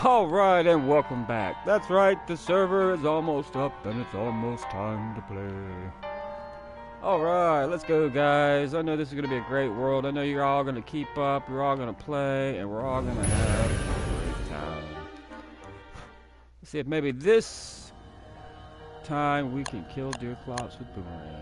Alright, and welcome back. That's right, the server is almost up and it's almost time to play. Alright, let's go, guys. I know this is going to be a great world. I know you're all going to keep up, you're all going to play, and we're all going to have a great time. Let's see if maybe this time we can kill deer clops with boomerangs.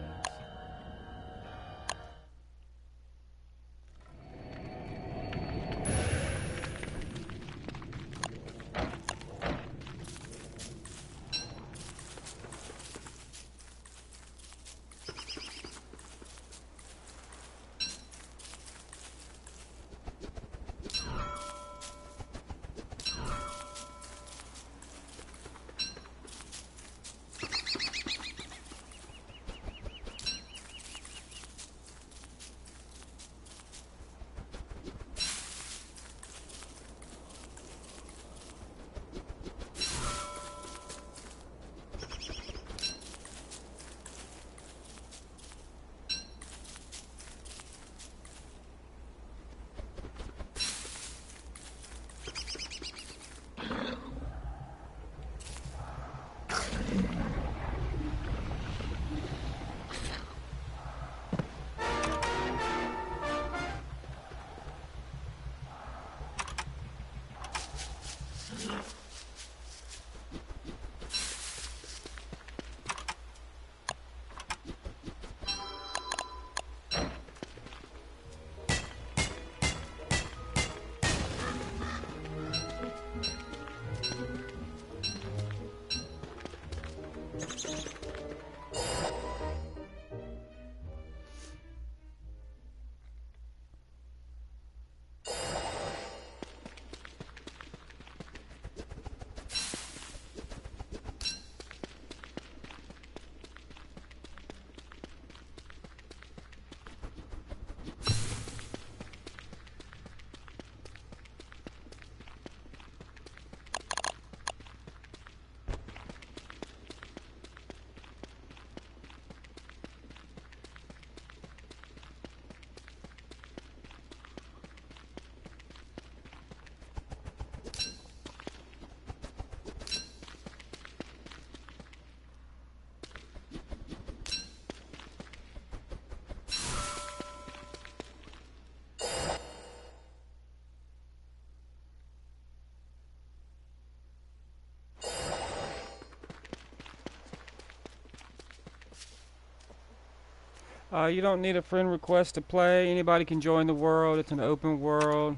You don't need a friend request to play. Anybody can join the world. It's an open world,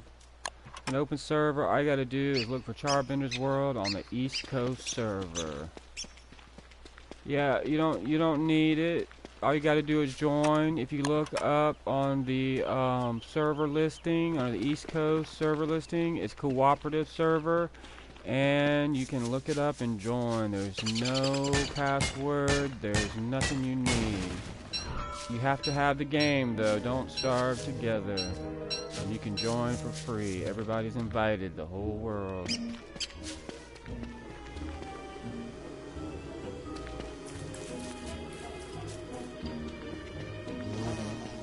an open server. All you gotta do is look for Charbender's World on the East Coast server. Yeah, you don't need it. All you gotta do is join. If you look up on the server listing, on the East Coast server listing, it's cooperative server, and you can look it up and join. There's no password. There's nothing you need. You have to have the game, though. Don't starve together. And you can join for free. Everybody's invited, the whole world.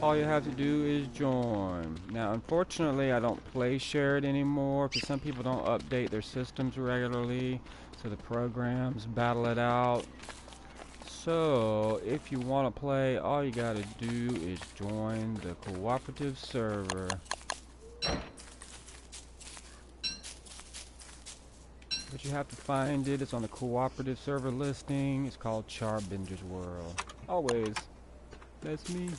All you have to do is join. Now, unfortunately, I don't play shared anymore because some people don't update their systems regularly, so the programs battle it out. So, if you want to play, all you gotta do is join the cooperative server. But you have to find it. It's on the cooperative server listing. It's called Charbender's World. Always. That's me.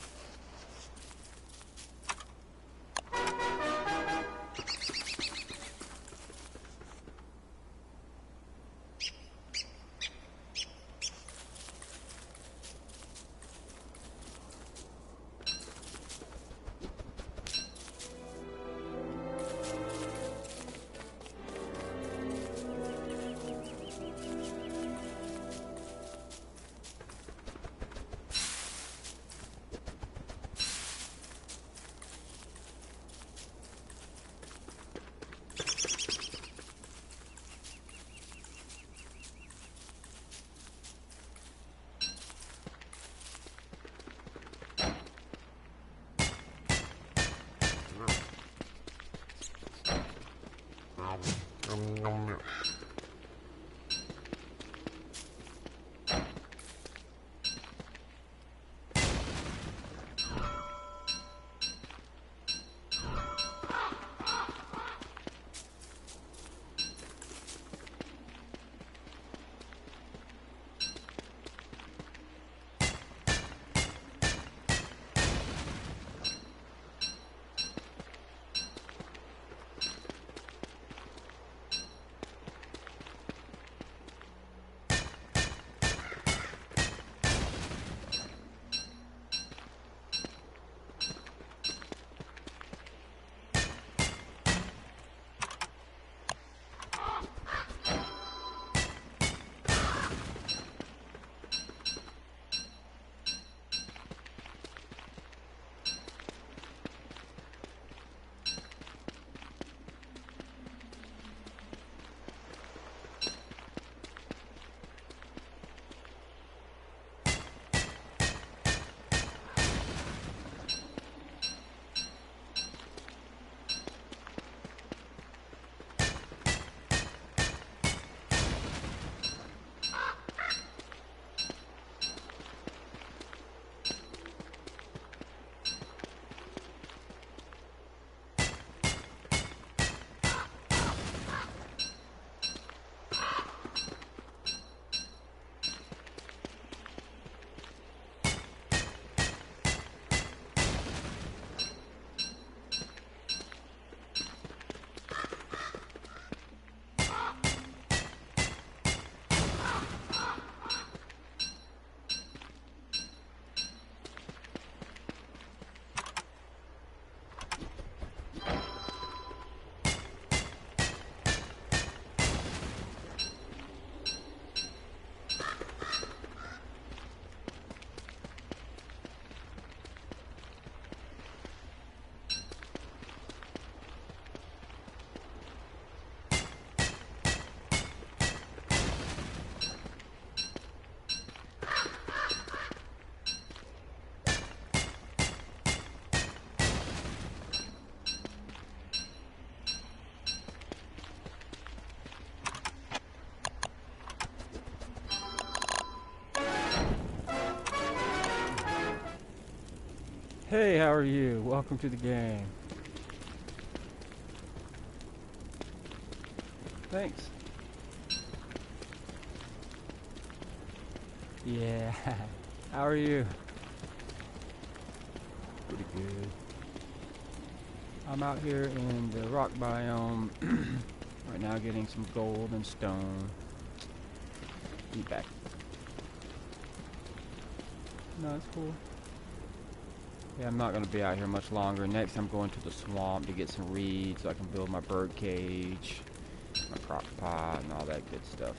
Hey, how are you? Welcome to the game. Thanks. Yeah. How are you? Pretty good. I'm out here in the rock biome right now getting some gold and stone. Be back. No, it's cool. Yeah, I'm not going to be out here much longer. Next, I'm going to the swamp to get some reeds so I can build my bird cage, my crock pot, and all that good stuff.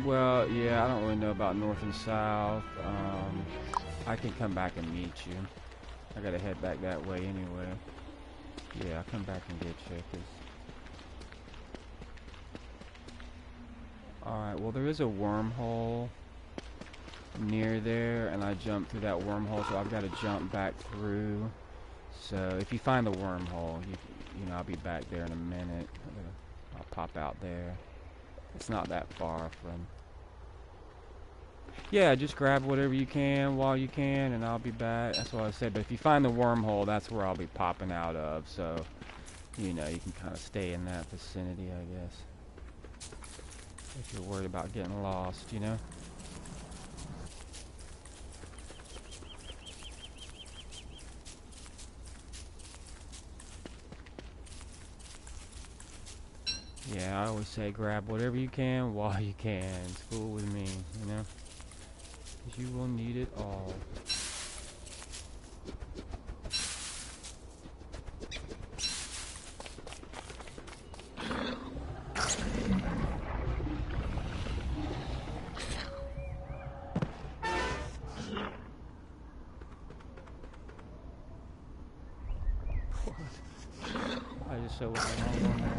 Well, yeah, I don't really know about north and south. I can come back and meet you. I gotta head back that way anyway. Yeah, I'll come back and get you. Alright, well there is a wormhole near there, and I jumped through that wormhole, so I've got to jump back through. So if you find the wormhole, you know, I'll be back there in a minute. I'll pop out there. It's not that far from... Yeah, just grab whatever you can while you can, and I'll be back. That's what I said. But if you find the wormhole, that's where I'll be popping out of. So, you know, you can kind of stay in that vicinity, I guess. If you're worried about getting lost, you know? Yeah, I always say grab whatever you can while you can. It's cool with me, you know? 'Cause you will need it all. so with the long one.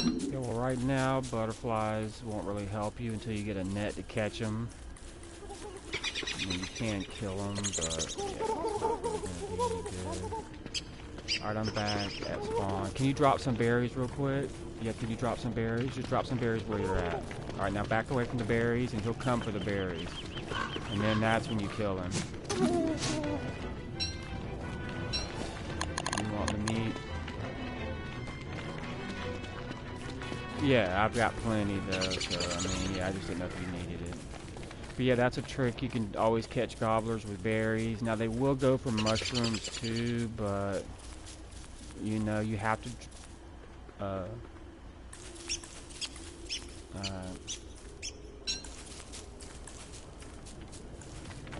Okay, well right now butterflies won't really help you until you get a net to catch them. I mean, you can kill them, but yeah, it's not really gonna be good. Alright, I'm back at spawn. Can you drop some berries real quick? Yeah, can you drop some berries? Just drop some berries where you're at. Alright, now back away from the berries and he'll come for the berries. And then that's when you kill him. You want the meat? Yeah, I've got plenty though, so I mean, yeah, I just didn't know if you needed it. But yeah, that's a trick. You can always catch gobblers with berries. Now they will go for mushrooms too, but you know, you have to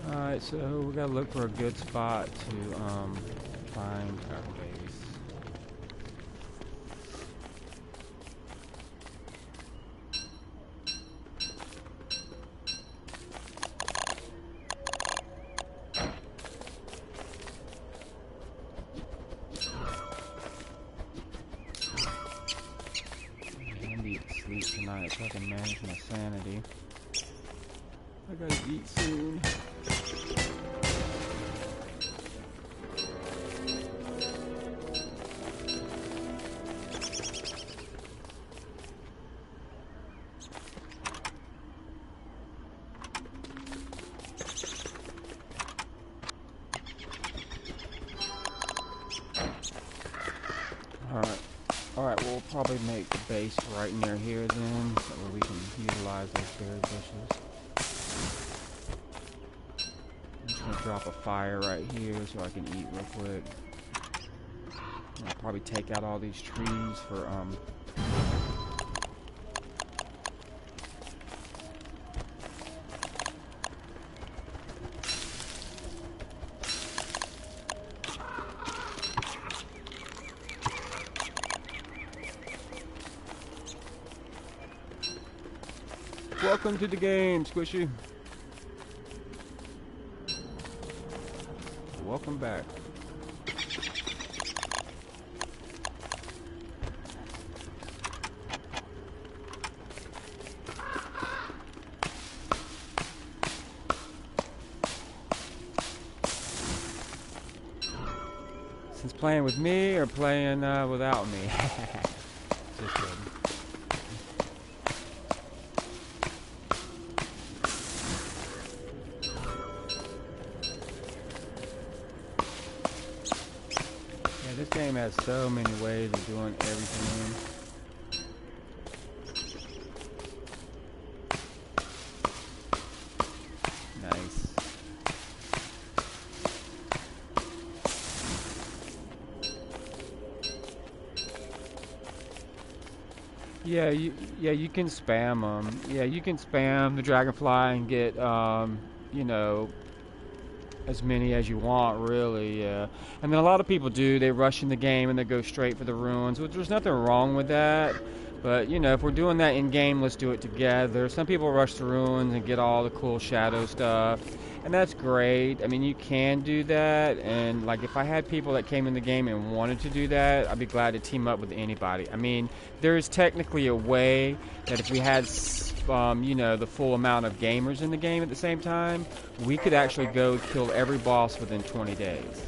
alright, so we gotta look for a good spot to find our base. I need to sleep tonight so I can manage my sanity. I gotta eat soon. Alright, we'll probably make the base right near here then, so we can utilize those berry bushes. I'm just gonna drop a fire right here so I can eat real quick. I'll probably take out all these trees for Welcome to the game, Squishy. Welcome back. Since playing with me or playing without me? Just kidding. This game has so many ways of doing everything. Nice. Yeah, you can spam them. Yeah, you can spam the dragonfly and get you know, as many as you want, really. Yeah. I mean, a lot of people do. They rush in the game and they go straight for the ruins, which there's nothing wrong with that. But, you know, if we're doing that in-game, let's do it together. Some people rush the ruins and get all the cool shadow stuff, and that's great. I mean, you can do that, and, like, if I had people that came in the game and wanted to do that, I'd be glad to team up with anybody. I mean, there's technically a way that if we had, you know, the full amount of gamers in the game at the same time, we could actually go kill every boss within 20 days.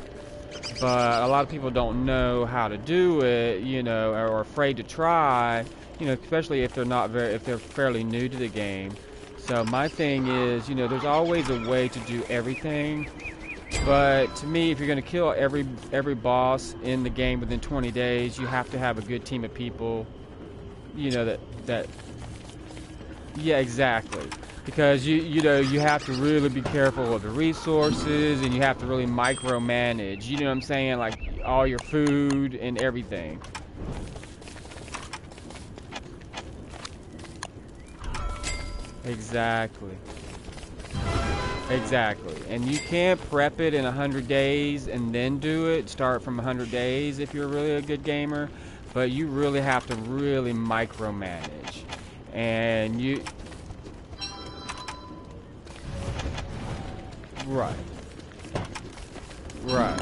but a lot of people don't know how to do it, you know, or are afraid to try, you know, especially if if they're fairly new to the game. So my thing is, you know, there's always a way to do everything. But to me, if you're going to kill every boss in the game within 20 days, you have to have a good team of people, you know, that yeah, exactly. Because you know, you have to really be careful of the resources, and you have to really micromanage, you know what I'm saying? Like all your food and everything. Exactly. Exactly. And you can prep it in 100 days and then do it. Start from 100 days if you're really a good gamer. But you really have to really micromanage. And you... Right. Right.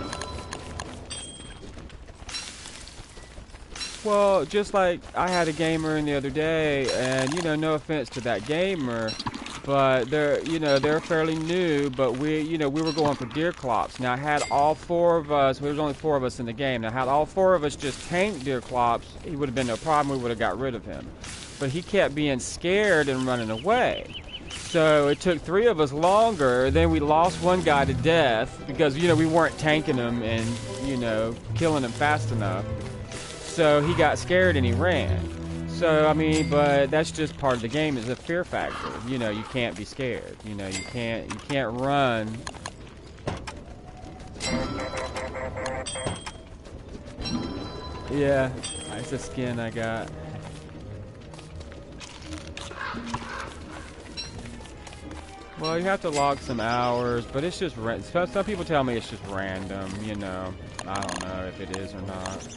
Well, just like I had a gamer in the other day, and, you know, no offense to that gamer, but they're fairly new, but we were going for deer clops. Now, I had all four of us, there was only four of us in the game. Now, had all four of us just tanked deer clops, he would have been no problem, we would have got rid of him. But he kept being scared and running away. So it took three of us longer, then we lost one guy to death, because, you know, we weren't tanking him and, you know, killing him fast enough. So he got scared and he ran. So, I mean, but that's just part of the game, is a fear factor. You know, you can't be scared. You know, you can't run. Yeah, it's a skin I got. Well, you have to log some hours, but it's just, some people tell me it's just random, you know. I don't know if it is or not.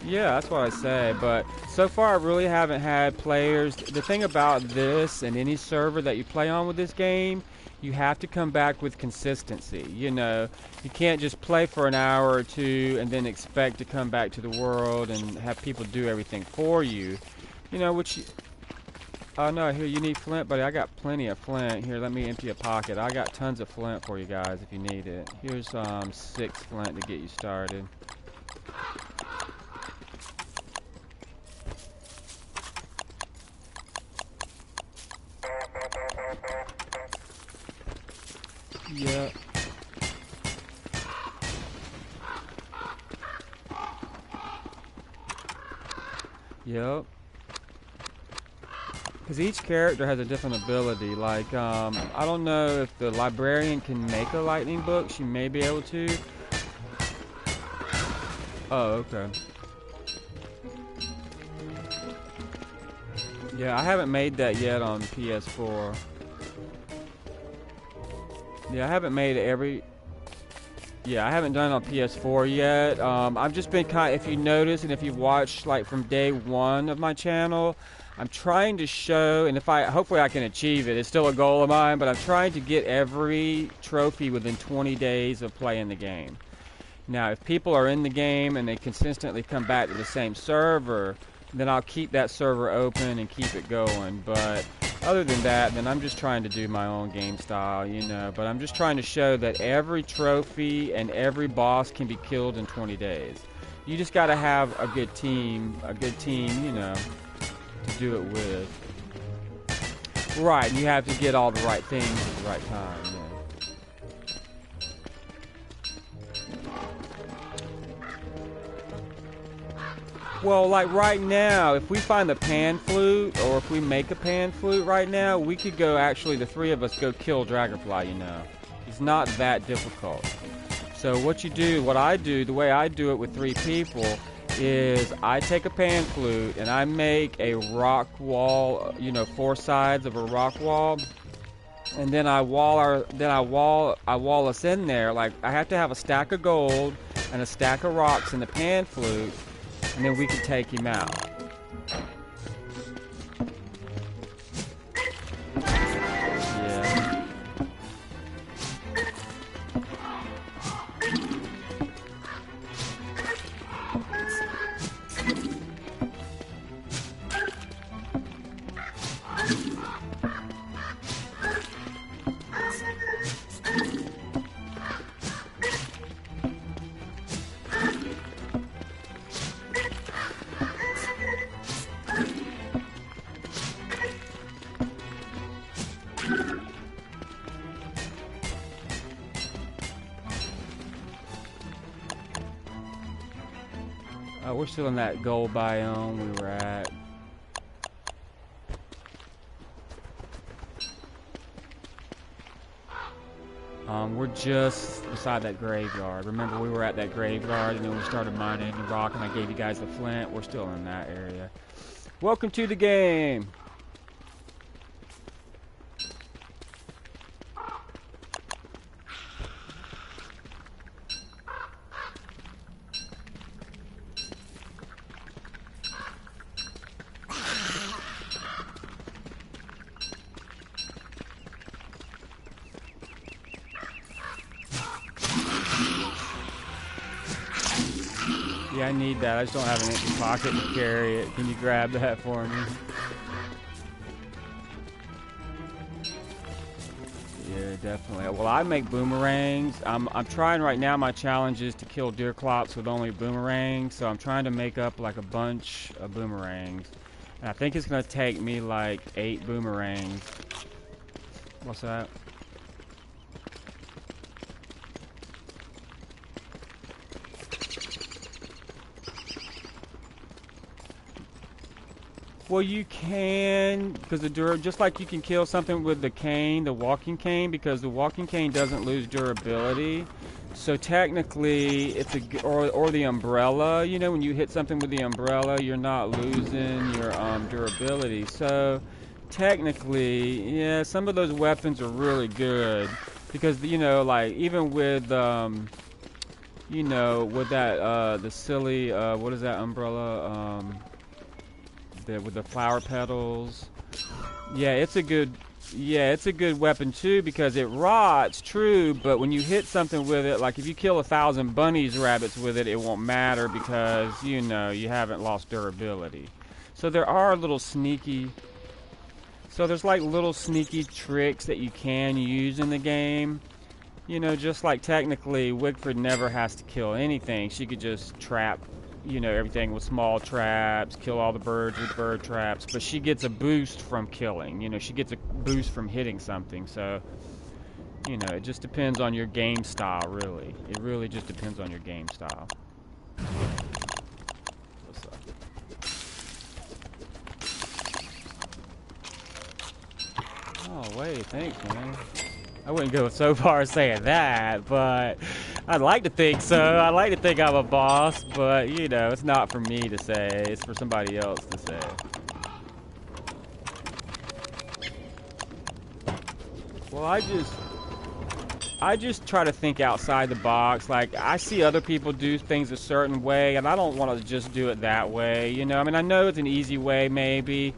Yeah, that's what I say, but so far I really haven't had players. The thing about this and any server that you play on with this game, you have to come back with consistency. You know, you can't just play for an hour or two and then expect to come back to the world and have people do everything for you. You know, which... Oh no, here, you need flint, buddy. I got plenty of flint. Here, let me empty a pocket. I got tons of flint for you guys if you need it. Here's 6 flint to get you started. Yep. Yep. Because each character has a different ability. Like, I don't know if the librarian can make a lightning book. She may be able to. Oh, okay. Yeah, I haven't made that yet on PS4. Yeah, I haven't made every... Yeah, I haven't done it on PS4 yet. I've just been if you notice and if you've watched like from day one of my channel, I'm trying to show, and hopefully I can achieve it. It's still a goal of mine, but I'm trying to get every trophy within 20 days of playing the game. Now, if people are in the game and they consistently come back to the same server, then I'll keep that server open and keep it going. But other than that, then I'm just trying to do my own game style, you know. But I'm just trying to show that every trophy and every boss can be killed in 20 days. You just got to have a good team, you know, to do it with. Right, and you have to get all the right things at the right time, yeah. Well, like right now, if we find the pan flute, or if we make a pan flute right now, we could go, actually, the three of us go kill Dragonfly, you know. It's not that difficult. So what I do, the way I do it with 3 people, is I take a pan flute and I make a rock wall, you know, 4 sides of a rock wall, and then I wall us in there. Like, I have to have a stack of gold and a stack of rocks in the pan flute, and then we can take him out. Yeah. We're still in that gold biome we were at. We're just beside that graveyard. Remember, we were at that graveyard, and then we started mining rock, and I gave you guys the flint. We're still in that area. Welcome to the game. Yeah, I need that. I just don't have an empty pocket to carry it. Can you grab that for me? Yeah, definitely. Well, I make boomerangs. I'm trying right now. My challenge is to kill deer clops with only boomerangs. So I'm trying to make up like a bunch of boomerangs. And I think it's gonna take me like 8 boomerangs. What's that? Well, you can, because just like you can kill something with the cane, the walking cane, because the walking cane doesn't lose durability. So technically, it's or the umbrella. You know, when you hit something with the umbrella, you're not losing your durability. So technically, yeah, some of those weapons are really good because you know, like even with you know, with that the silly what is that umbrella? With the flower petals. Yeah, it's a good weapon too because it rots, true, but when you hit something with it, like if you kill 1,000 bunnies, rabbits with it, it won't matter because, you know, you haven't lost durability. So there are little sneaky there's like little sneaky tricks that you can use in the game. You know, just like technically Wigford never has to kill anything. She could just trap, you know, everything with small traps, kill all the birds with bird traps, but she gets a boost from killing. You know, she gets a boost from hitting something. So, you know, it just depends on your game style, really. It really just depends on your game style. What's up? Oh, wait, thanks, man. I wouldn't go so far as saying that, but I'd like to think so. I'd like to think I'm a boss, but, you know, it's not for me to say. It's for somebody else to say. Well, I just try to think outside the box. Like, I see other people do things a certain way, and I don't want to just do it that way, you know? I mean, I know it's an easy way, maybe,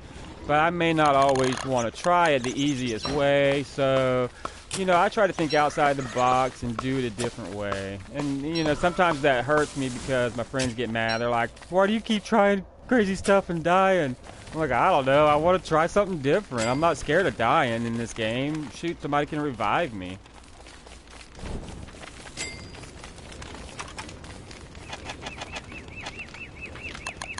but I may not always want to try it the easiest way, so... You know, I try to think outside the box and do it a different way. And, you know, sometimes that hurts me because my friends get mad. They're like, why do you keep trying crazy stuff and dying? I'm like, I don't know. I want to try something different. I'm not scared of dying in this game. Shoot, somebody can revive me.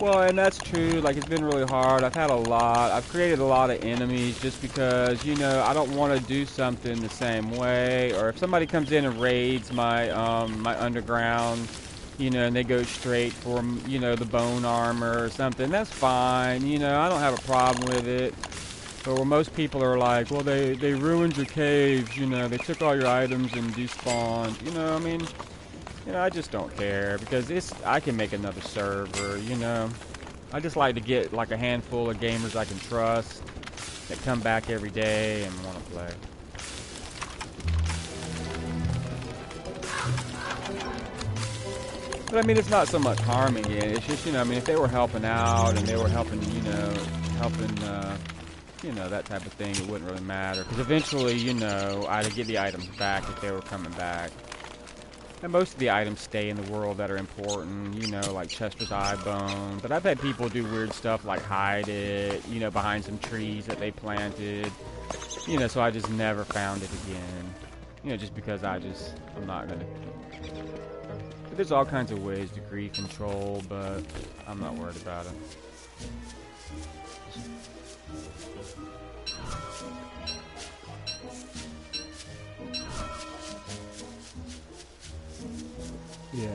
Well, and that's true. Like, it's been really hard. I've created a lot of enemies just because, you know, I don't want to do something the same way. Or if somebody comes in and raids my my underground, you know, and they go straight for, you know, the bone armor or something, that's fine. You know, I don't have a problem with it. But where most people are like, well, they ruined your caves, you know, they took all your items and despawned. You know, I mean... You know, I just don't care because I can make another server, you know. I just like to get like a handful of gamers I can trust that come back every day and want to play. But I mean, it's not so much harming it. It's just, you know, I mean, if they were helping out and they were helping, you know, that type of thing, it wouldn't really matter. Because eventually, you know, I'd get the items back if they were coming back. And most of the items stay in the world that are important, you know, like Chester's eye bone. But I've had people do weird stuff like hide it, you know, behind some trees that they planted. You know, so I just never found it again. You know, just because I'm not going to... But there's all kinds of ways to grief control, but I'm not worried about it. Yeah.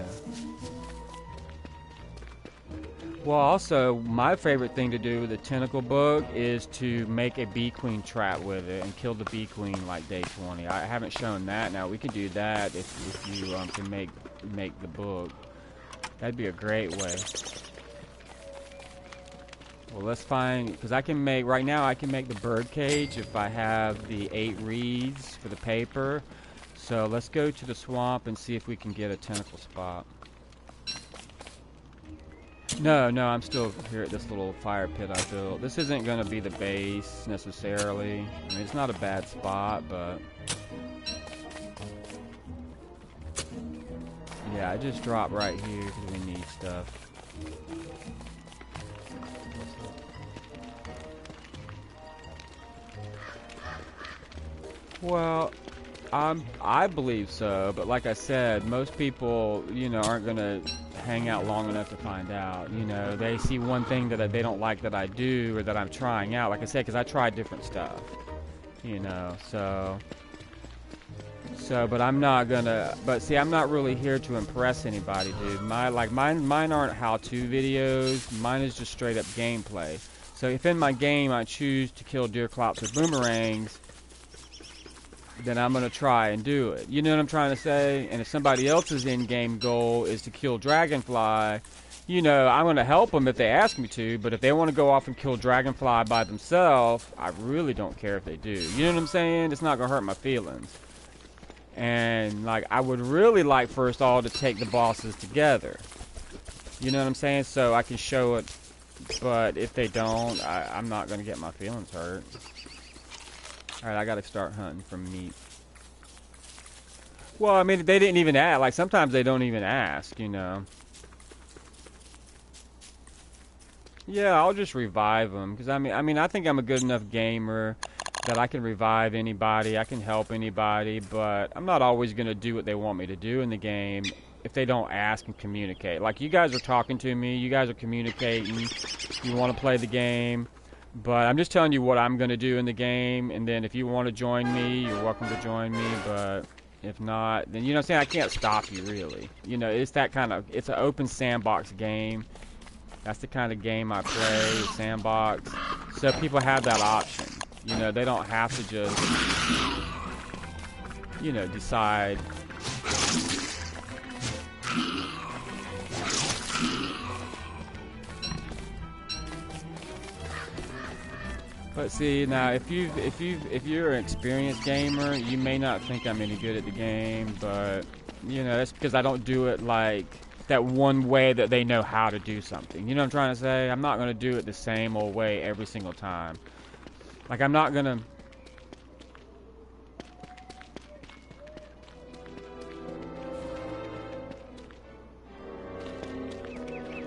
Well, also, my favorite thing to do with the tentacle book is to make a bee queen trap with it and kill the bee queen like day 20. I haven't shown that. Now we could do that if you can make the book. That'd be a great way. Well, let's find, because I can make, right now I can make the bird cage if I have the 8 reeds for the paper. So let's go to the swamp and see if we can get a tentacle spot. No, I'm still here at this little fire pit I built. This isn't going to be the base necessarily. I mean, it's not a bad spot, but... yeah, I just dropped right here because we need stuff. Well, I believe so, but like I said, most people, you know, aren't gonna hang out long enough to find out. You know, they see one thing that they don't like that I do or that I'm trying out. Like I said, because I try different stuff. You know, so, but I'm not gonna. But see, I'm not really here to impress anybody, dude. Mine aren't how-to videos. Mine is just straight up gameplay. So if in my game I choose to kill deer clops with boomerangs, then I'm going to try and do it. You know what I'm trying to say? And if somebody else's in-game goal is to kill dragonfly, you know, I'm going to help them if they ask me to, but if they want to go off and kill dragonfly by themselves, I really don't care if they do. You know what I'm saying? It's not going to hurt my feelings. And, like, I would really like for us all to take the bosses together. You know what I'm saying? So I can show it, but if they don't, I'm not going to get my feelings hurt. Alright, I gotta start hunting for meat. Well, I mean, they didn't even ask. Like, sometimes they don't even ask, you know. Yeah, I'll just revive them. Because, I mean, I think I'm a good enough gamer that I can revive anybody. I can help anybody. But I'm not always going to do what they want me to do in the game if they don't ask and communicate. Like, you guys are talking to me. You guys are communicating. You want to play the game. But I'm just telling you what I'm going to do in the game, and then if you want to join me, you're welcome to join me, but if not, then, you know what I'm saying, I can't stop you, really. You know, it's that kind of, it's an open sandbox game. That's the kind of game I play, sandbox. So people have that option. You know, they don't have to just, you know, decide. But see, now if you're an experienced gamer, you may not think I'm any good at the game, but you know, that's because I don't do it like that one way that they know how to do something. You know what I'm trying to say? I'm not going to do it the same old way every single time. Like, I'm not going to...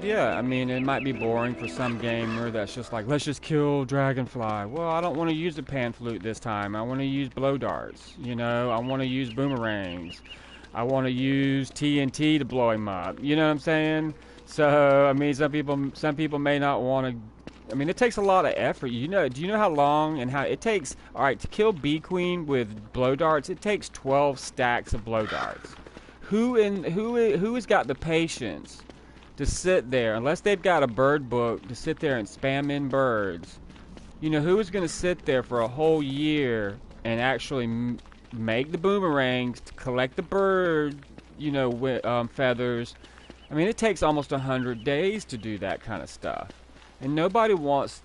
Yeah, I mean, it might be boring for some gamer that's just like, let's just kill dragonfly. Well, I don't want to use the pan flute this time. I want to use blow darts. You know, I want to use boomerangs. I want to use TNT to blow him up. You know what I'm saying? So, I mean, some people may not want to. I mean, it takes a lot of effort. You know, do you know how long and how it takes? All right, to kill bee queen with blow darts, it takes 12 stacks of blow darts. Who has got the patience to sit there, unless they've got a bird book, to sit there and spam in birds? You know, who is going to sit there for a whole year and actually make the boomerangs, to collect the bird, you know, feathers? I mean, it takes almost 100 days to do that kind of stuff. And nobody wants...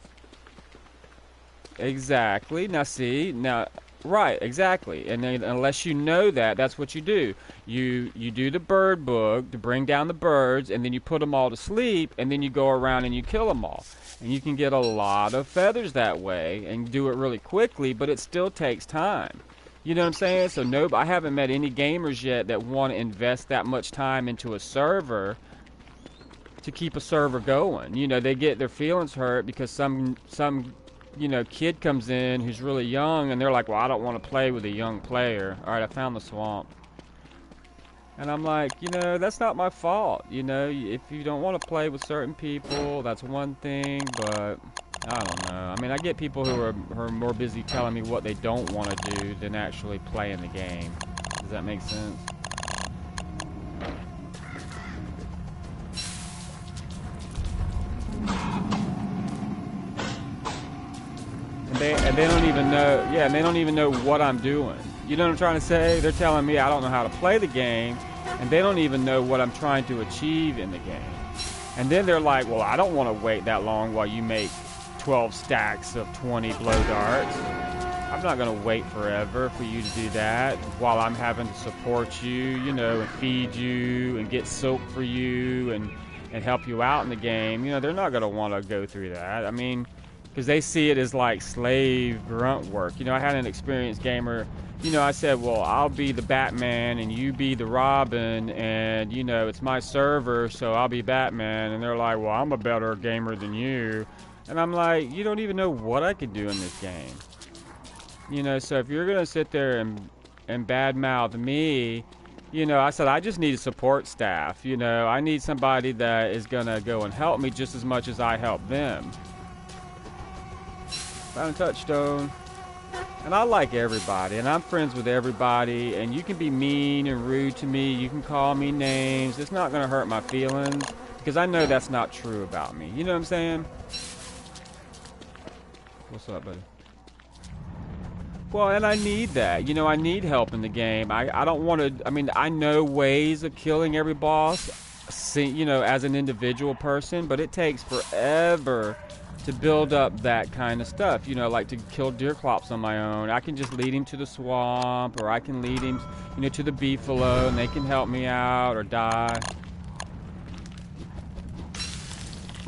Exactly. Now, see, now... Right, exactly. And then, unless you know that, that's what you do. You do the bird book to bring down the birds, and then you put them all to sleep, and then you go around and you kill them all. And you can get a lot of feathers that way, and do it really quickly, but it still takes time. You know what I'm saying? So no, I haven't met any gamers yet that want to invest that much time into a server to keep a server going. You know, they get their feelings hurt because some you know, kid comes in who's really young, and they're like, well, I don't want to play with a young player. All right, I found the swamp. And I'm like, you know, that's not my fault. You know, if you don't want to play with certain people, that's one thing, but I don't know. I mean, I get people who are more busy telling me what they don't want to do than actually playing the game. Does that make sense? and they don't even know, yeah, and they don't even know what I'm doing. You know what I'm trying to say? They're telling me I don't know how to play the game, and they don't even know what I'm trying to achieve in the game. And then they're like, well, I don't want to wait that long while you make 12 stacks of 20 blow darts. I'm not going to wait forever for you to do that while I'm having to support you, you know, and feed you and get silk for you and help you out in the game. You know, they're not going to want to go through that. I mean, because they see it as like slave grunt work. You know, I had an experienced gamer, you know, I said, well, I'll be the Batman and you be the Robin, and, you know, it's my server, so I'll be Batman. And they're like, well, I'm a better gamer than you. And I'm like, you don't even know what I could do in this game. You know, so if you're going to sit there and badmouth me, you know, I said, I just need a support staff. You know, I need somebody that is going to go and help me just as much as I help them. Found a touchstone. And I like everybody, and I'm friends with everybody, and you can be mean and rude to me, you can call me names, it's not going to hurt my feelings, because I know that's not true about me. You know what I'm saying? What's up, buddy? Well, and I need that. You know, I need help in the game. I don't want to, I mean, I know ways of killing every boss, you know, as an individual person, but it takes forever to build up that kind of stuff, you know, like to kill deer clops on my own. I can just lead him to the swamp, or I can lead him, you know, to the beefalo, and they can help me out or die.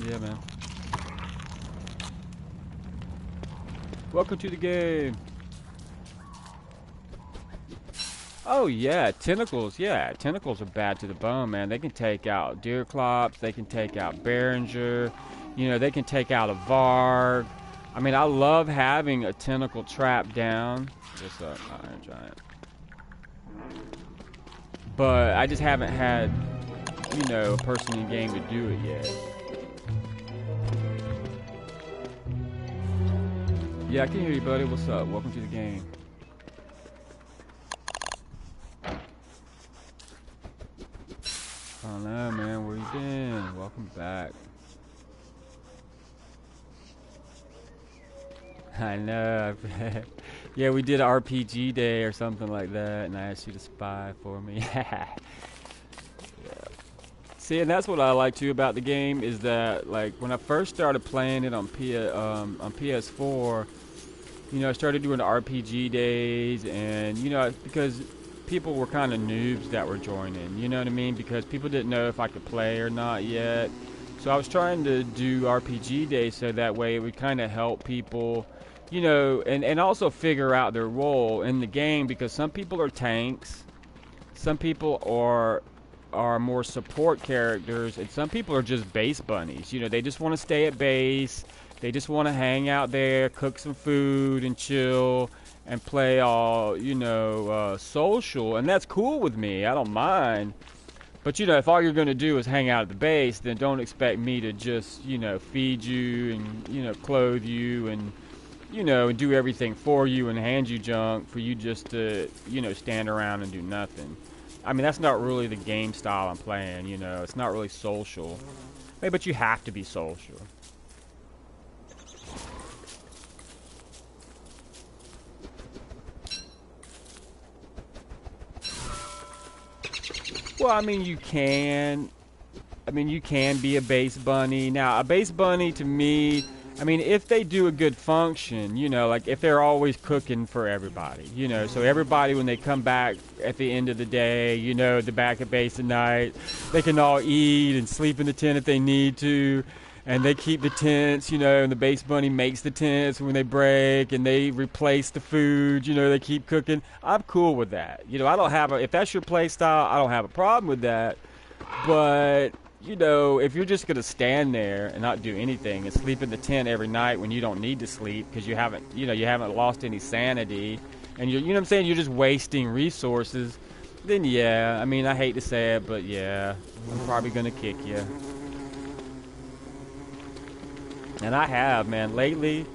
Yeah, man. Welcome to the game. Oh yeah, tentacles. Yeah, tentacles are bad to the bone, man. They can take out deer clops. They can take out Behringer. You know, they can take out a Varg. I mean, I love having a tentacle trap down. What's up, Iron Giant? But I just haven't had, you know, a person in game to do it yet. Yeah, I can hear you, buddy. What's up? Welcome to the game. I don't know, man. Where you been? Welcome back. I know. Yeah, we did an RPG day or something like that, and I asked you to spy for me. Yeah. See, and that's what I like too about the game is that, like, when I first started playing it on PS4, you know, I started doing the RPG days, and you know, because people were kind of noobs that were joining. You know what I mean? Because people didn't know if I could play or not yet. So I was trying to do RPG days so that way it would kind of help people, you know, and also figure out their role in the game, because some people are tanks, some people are more support characters, and some people are just base bunnies. You know, they just want to stay at base, they just want to hang out there, cook some food and chill and play all, you know, social, and that's cool with me. I don't mind. But, you know, if all you're going to do is hang out at the base, then don't expect me to just, you know, feed you and, you know, clothe you and, you know, and do everything for you and hand you junk for you just to, you know, stand around and do nothing. I mean, that's not really the game style I'm playing, you know. It's not really social. Hey, but you have to be social. Well, I mean, you can be a base bunny. Now, a base bunny to me, I mean, if they do a good function, you know, like if they're always cooking for everybody, you know, so everybody when they come back at the end of the day, you know, they're back at base at night, they can all eat and sleep in the tent if they need to, and they keep the tents, you know, and the base bunny makes the tents when they break, and they replace the food, you know, they keep cooking. I'm cool with that. You know, I don't have if that's your play style, I don't have a problem with that, but you know, if you're just going to stand there and not do anything and sleep in the tent every night when you don't need to sleep because you haven't lost any sanity, and you know what I'm saying, you're just wasting resources, then yeah, I mean, I hate to say it, but yeah, I'm probably going to kick you. And I have, man, lately.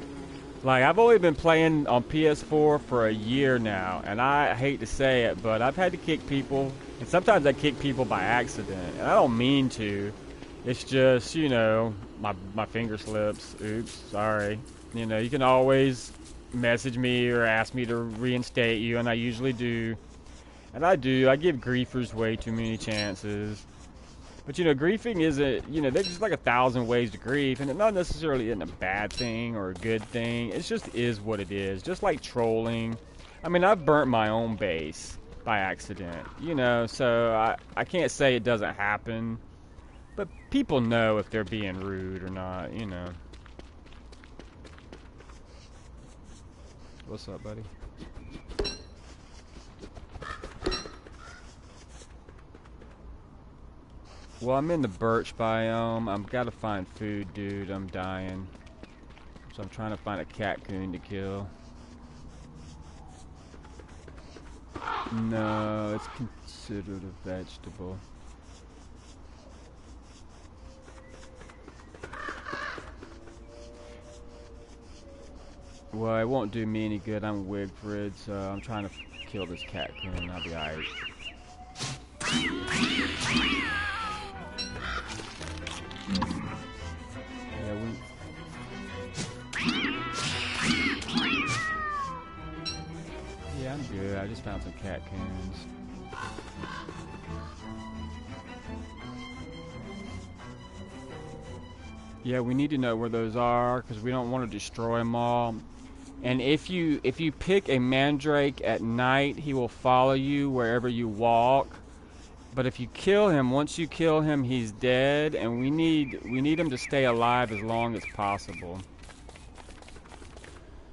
Like, I've only been playing on PS4 for a year now, and I hate to say it, but I've had to kick people, and sometimes I kick people by accident, and I don't mean to. It's just, you know, my finger slips. Oops, sorry. You know, you can always message me or ask me to reinstate you, and I usually do. And I do. I give griefers way too many chances. But, you know, griefing isn't, you know, there's just like 1,000 ways to grief, and it not necessarily isn't a bad thing or a good thing. It just is what it is. Just like trolling. I mean, I've burnt my own base by accident, you know, so I can't say it doesn't happen. But people know if they're being rude or not, you know. What's up, buddy? Well, I'm in the birch biome. I've got to find food, dude. I'm dying. So I'm trying to find a catcoon to kill. No, it's considered a vegetable. Well, it won't do me any good. I'm Wigfrid, so I'm trying to kill this catcoon. I'll be alright. Yeah, I'm good. I just found some catcoons. Yeah, we need to know where those are because we don't want to destroy them all. And if you pick a mandrake at night, he will follow you wherever you walk. But if you kill him, once you kill him, he's dead, and we need him to stay alive as long as possible.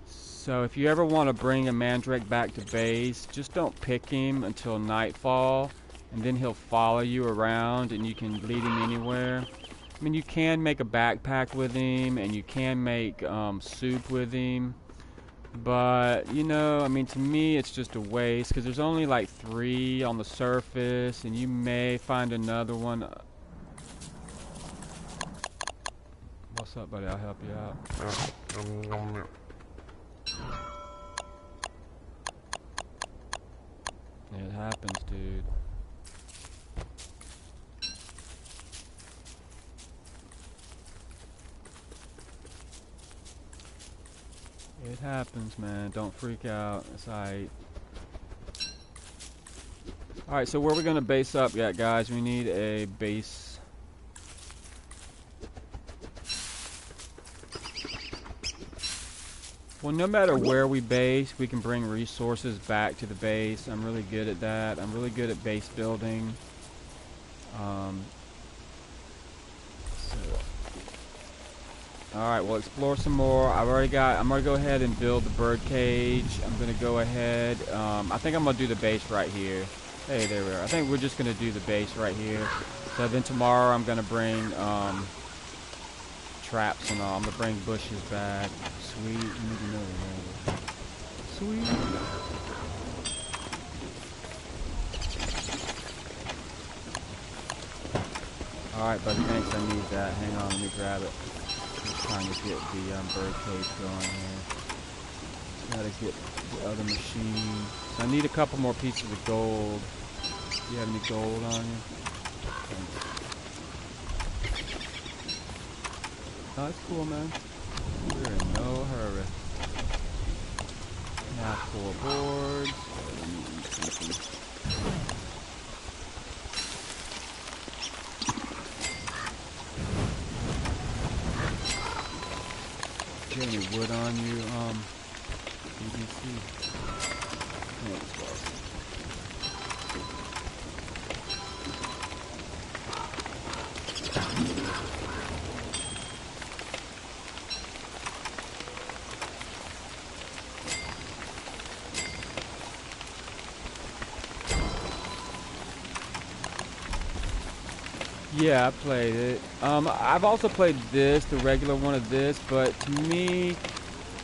So if you ever want to bring a mandrake back to base, just don't pick him until nightfall, and then he'll follow you around, and you can lead him anywhere. I mean, you can make a backpack with him, and you can make soup with him. But, you know, I mean, to me, it's just a waste, because there's only like 3 on the surface, and you may find another one. What's up, buddy? I'll help you out. It happens, dude. It happens, man. Don't freak out. It's alright. Alright, so where are we going to base up yet, guys? We need a base. Well, no matter where we base, we can bring resources back to the base. I'm really good at that. I'm really good at base building. Alright, we'll explore some more. I'm gonna go ahead and build the bird cage. I'm gonna go ahead, I think I'm gonna do the base right here. Hey, there we are. I think we're just gonna do the base right here. So then tomorrow I'm gonna bring, traps and all. I'm gonna bring bushes back. Sweet. Sweet. Alright, buddy, thanks. I need that. Hang on, let me grab it. Just trying to get the bird cage going here. Gotta get the other machine. So I need a couple more pieces of gold. Do you have any gold on you? Thanks. Oh, that's cool, man. We're in no hurry. Now 4 boards. Do you have any wood on you, BBC? No, it's well. Yeah, I played it. I've also played this, the regular one of this, but to me,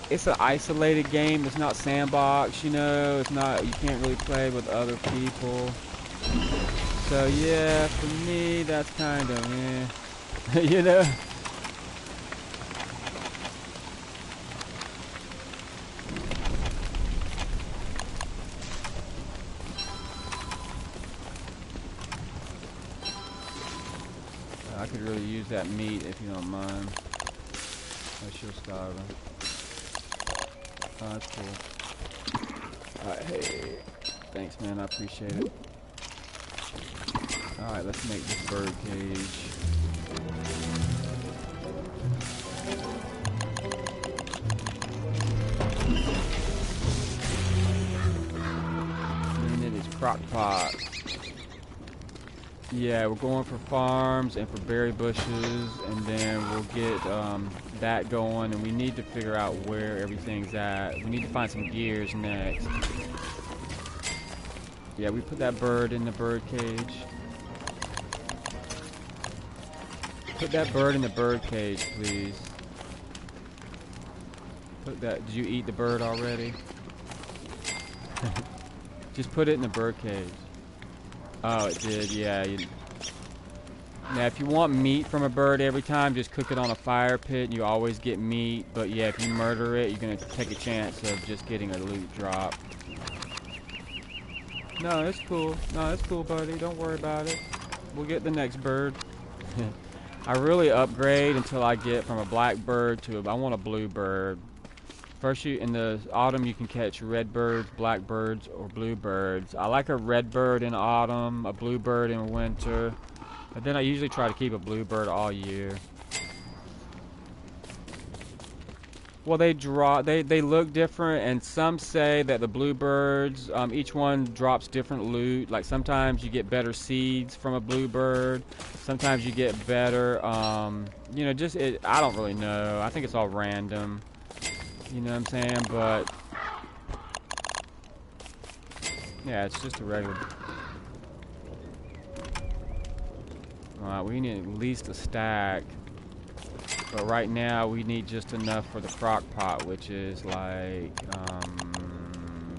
it's an isolated game. It's not sandbox, you know. It's not, you can't really play with other people. So yeah, for me, that's kind of, you know. I could really use that meat if you don't mind. Unless you're starving. Oh, that's cool. Alright, hey. Thanks, man. I appreciate it. Alright, let's make this bird cage. And it is crock pot. Yeah, we're going for farms and for berry bushes, and then we'll get that going, and we need to figure out where everything's at. We need to find some gears next. Yeah, we put that bird in the bird cage. Put that bird in the bird cage, please. Put that. Did you eat the bird already? Just put it in the bird cage. Oh, it did, yeah. Now, if you want meat from a bird every time, just cook it on a fire pit and you always get meat. But yeah, if you murder it, you're going to take a chance of just getting a loot drop. No, it's cool. No, it's cool, buddy. Don't worry about it. We'll get the next bird. I really upgrade until I get from a black bird to I want a blue bird. First, in the autumn, you can catch red birds, black birds, or blue birds. I like a red bird in autumn, a blue bird in winter, but then I usually try to keep a blue bird all year. Well, they look different, and some say that the bluebirds, each one drops different loot. Like sometimes you get better seeds from a bluebird, sometimes you get better, you know, I don't really know. I think it's all random. You know what I'm saying? But yeah, it's just a regular. Alright, we need at least a stack. But right now we need just enough for the crock pot, which is like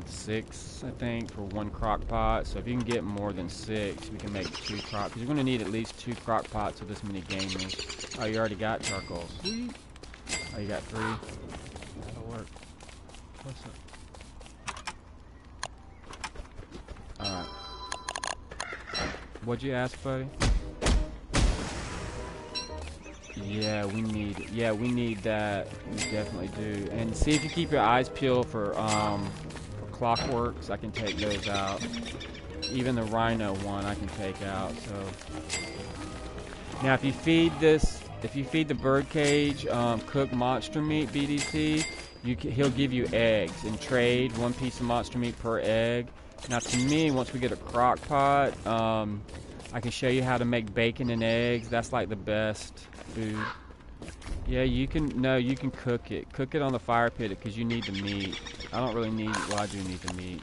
6, I think, for one crock pot. So if you can get more than 6, we can make 2 crock. Because you're going to need at least 2 crock pots with this many gamers. Oh, you already got charcoal. Sweet. Oh, you got 3. That'll work. What's up? Alright. What'd you ask, buddy? Yeah, we need that. We definitely do. And see if you keep your eyes peeled for clockworks. I can take those out. Even the rhino one I can take out. So now if you feed the bird cage cooked monster meat, BDC, he'll give you eggs and trade 1 piece of monster meat per egg. Now to me, once we get a crock pot, I can show you how to make bacon and eggs. That's like the best food. Yeah, you can cook it. Cook it on the fire pit because you need the meat. I don't really need, well, I do need the meat,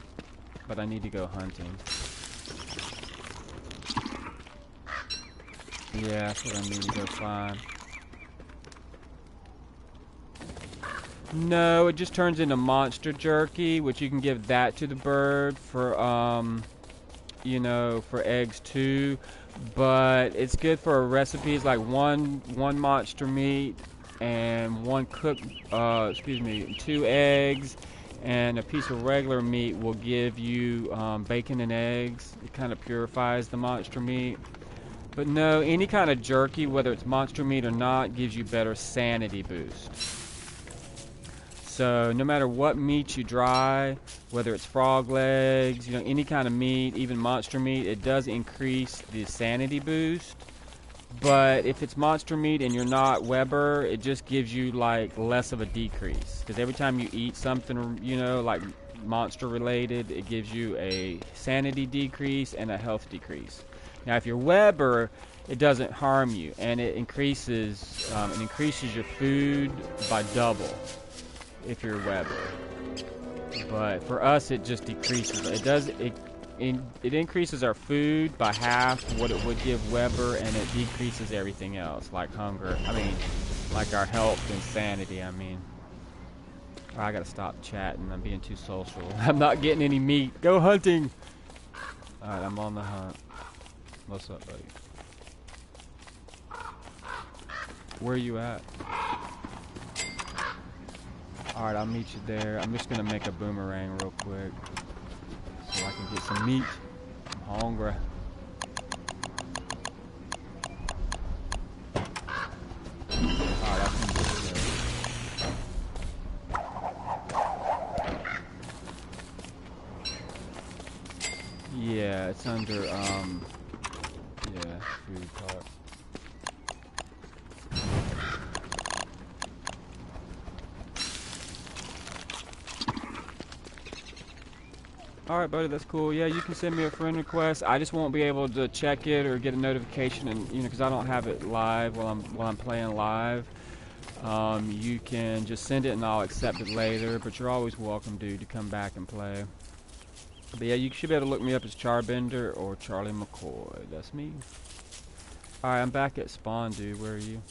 but I need to go hunting. Yeah, that's what I need to go find. No, it just turns into monster jerky, which you can give that to the bird for, you know, for eggs too. But it's good for recipes like one monster meat and 2 eggs, and a piece of regular meat will give you bacon and eggs. It kind of purifies the monster meat. But no, any kind of jerky, whether it's monster meat or not, gives you better sanity boost. So no matter what meat you dry, whether it's frog legs, you know, any kind of meat, even monster meat, it does increase the sanity boost. But if it's monster meat and you're not Weber, it just gives you like less of a decrease. Because every time you eat something, you know, like monster related, it gives you a sanity decrease and a health decrease. Now if you're Weber, it doesn't harm you, and it increases your food by double if you're Weber. But for us, it just decreases. It increases our food by half what it would give Weber, and it decreases everything else, like hunger. I mean, like our health and sanity. I mean, oh, I gotta stop chatting. I'm being too social. I'm not getting any meat. Go hunting. All right, I'm on the hunt. What's up, buddy? Where are you at? Alright, I'll meet you there. I'm just gonna make a boomerang real quick so I can get some meat. I'm hungry. Alright, I can get Yeah, it's under, yeah, food cart. Alright, buddy, that's cool. Yeah, you can send me a friend request. I just won't be able to check it or get a notification, and you know, because I don't have it live while I'm playing live. You can just send it and I'll accept it later, but you're always welcome, dude, to come back and play. But yeah, you should be able to look me up as Charbender or Charlie McCoy. That's me. Alright, I'm back at spawn, dude. Where are you?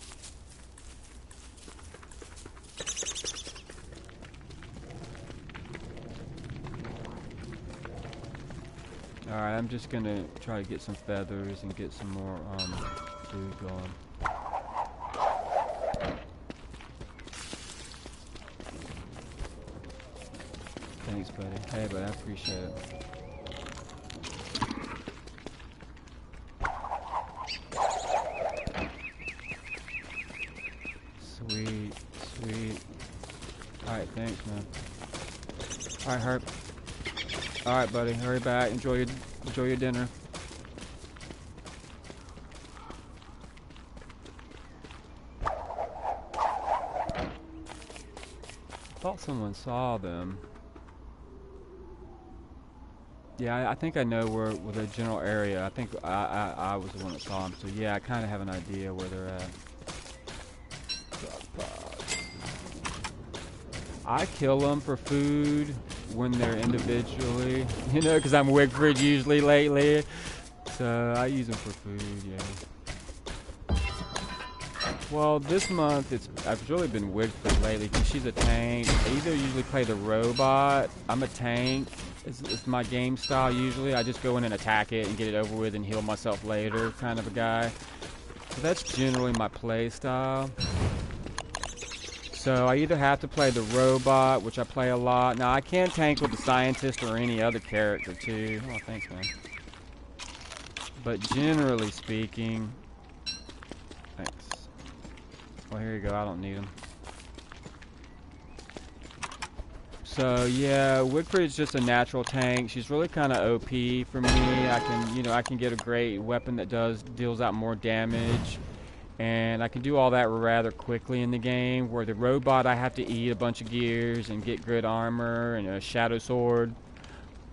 Alright, I'm just gonna try to get some feathers and get some more food going. Thanks, buddy. Hey, buddy, I appreciate it. Sweet, sweet. Alright, thanks, man. Alright, Herb. Alright, buddy, hurry back. Enjoy your dinner. Thought someone saw them. Yeah, I think I know where the general area. I think I was the one that saw them. So yeah, I kind of have an idea where they're at. I kill them for food when they're individually, you know, because I'm Wigford usually lately. So I use them for food, yeah. Well, this month I've really been Wigford lately because she's a tank. I either usually play the robot. I'm a tank. It's my game style usually. I just go in and attack it and get it over with and heal myself later kind of a guy. So that's generally my play style. So I either have to play the robot, which I play a lot. Now I can tank with the scientist or any other character too. Oh, thanks, man. But generally speaking, thanks. Well, here you go. I don't need them. So yeah, Wigford is just a natural tank. She's really kind of OP for me. I can get a great weapon that deals out more damage, and I can do all that rather quickly in the game. Where the robot, I have to eat a bunch of gears and get good armor and a shadow sword.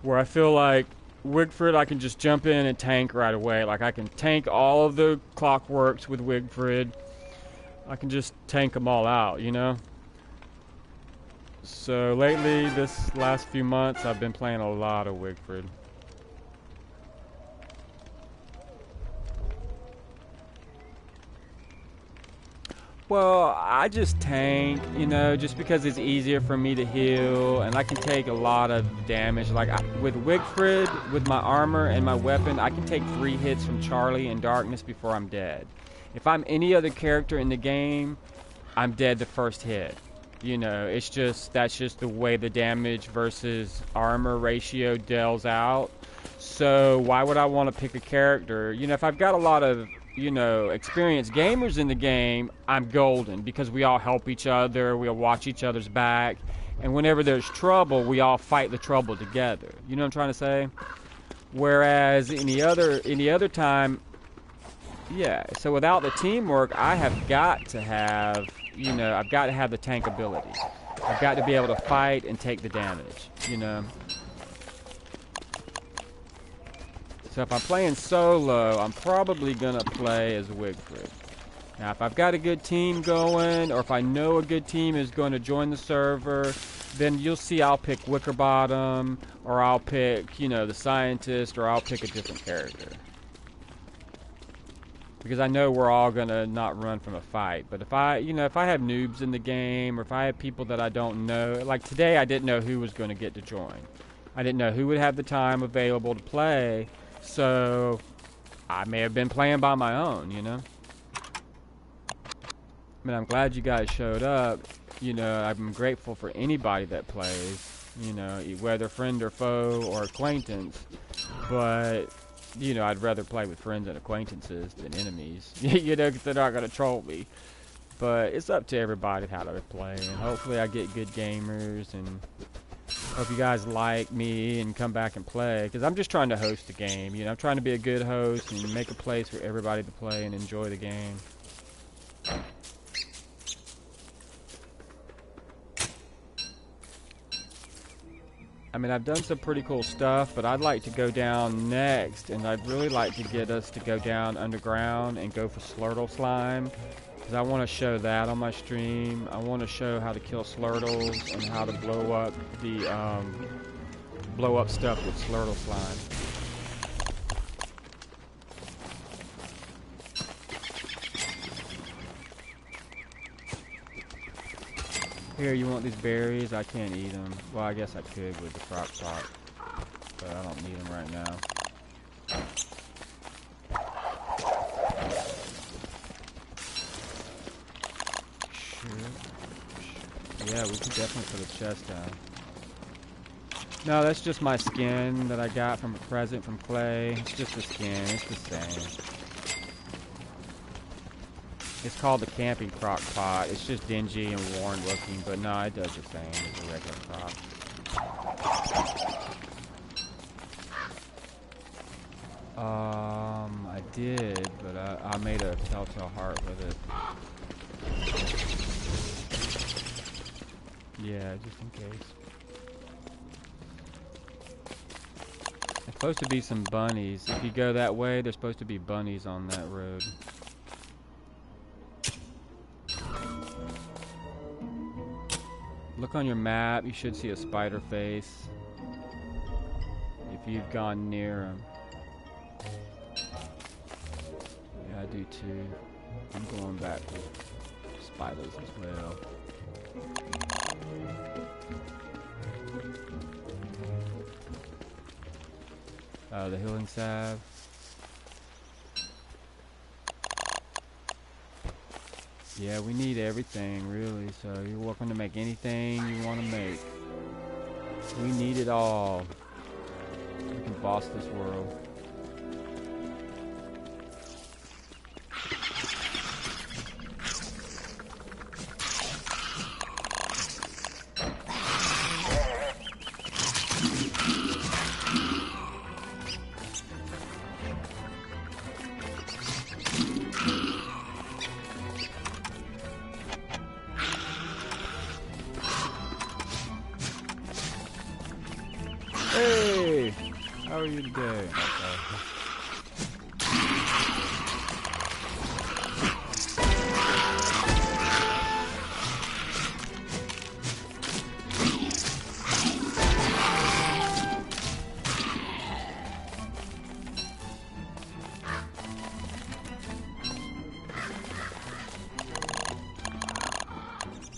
Where I feel like Wigford, I can just jump in and tank right away. Like I can tank all of the clockworks with Wigford. I can just tank them all out, you know. So lately, this last few months, I've been playing a lot of Wigford. Well, I just tank, you know, just because it's easier for me to heal, and I can take a lot of damage. Like, with Wigfrid, with my armor and my weapon, I can take 3 hits from Charlie in darkness before I'm dead. If I'm any other character in the game, I'm dead the first hit. You know, that's just the way the damage versus armor ratio deals out. So why would I want to pick a character? You know, if I've got a lot of, you know, experienced gamers in the game, I'm golden because we all help each other, we all watch each other's back, and whenever there's trouble, we all fight the trouble together. You know what I'm trying to say? Whereas any other time, yeah, so without the teamwork, I have got to have, you know, I've got to have the tank ability. I've got to be able to fight and take the damage, you know. So if I'm playing solo, I'm probably going to play as Wigfrid. Now, if I've got a good team going, or if I know a good team is going to join the server, then you'll see I'll pick Wickerbottom, or I'll pick, you know, the scientist, or I'll pick a different character. Because I know we're all going to not run from a fight. But if I have noobs in the game, or if I have people that I don't know, like today I didn't know who was going to get to join. I didn't know who would have the time available to play, so I may have been playing by my own, you know? I mean, I'm glad you guys showed up. You know, I'm grateful for anybody that plays, you know, whether friend or foe or acquaintance. But, you know, I'd rather play with friends and acquaintances than enemies, you know, because they're not going to troll me. But it's up to everybody how to play, and hopefully I get good gamers, and Hope you guys like me and come back and play, because I'm just trying to host the game. You know, I'm trying to be a good host and make a place for everybody to play and enjoy the game. I mean, I've done some pretty cool stuff, but I'd like to go down next, and I'd really like to get us to go down underground and go for Slurtle Slime, because I want to show that on my stream. I want to show how to kill Slurtles and how to blow up the stuff with Slurtle Slime. Here, you want these berries? I can't eat them. Well, I guess I could with the crock pot, but I don't need them right now. Sure. Yeah, we could definitely put a chest down. No, that's just my skin that I got from a present from Clay. It's just a skin. It's the same. It's called the camping crock pot. It's just dingy and worn looking, but no, it does the same as a regular crock. I did, but I made a telltale heart with it. Yeah, just in case. There's supposed to be some bunnies. If you go that way, there's supposed to be bunnies on that road. Look on your map, you should see a spider face if you've gone near them. Yeah, I do too. I'm going back with spiders as well. The healing salve. Yeah, we need everything, really, so you're welcome to make anything you want to make. We need it all. We can boss this world. Hey! How are you today?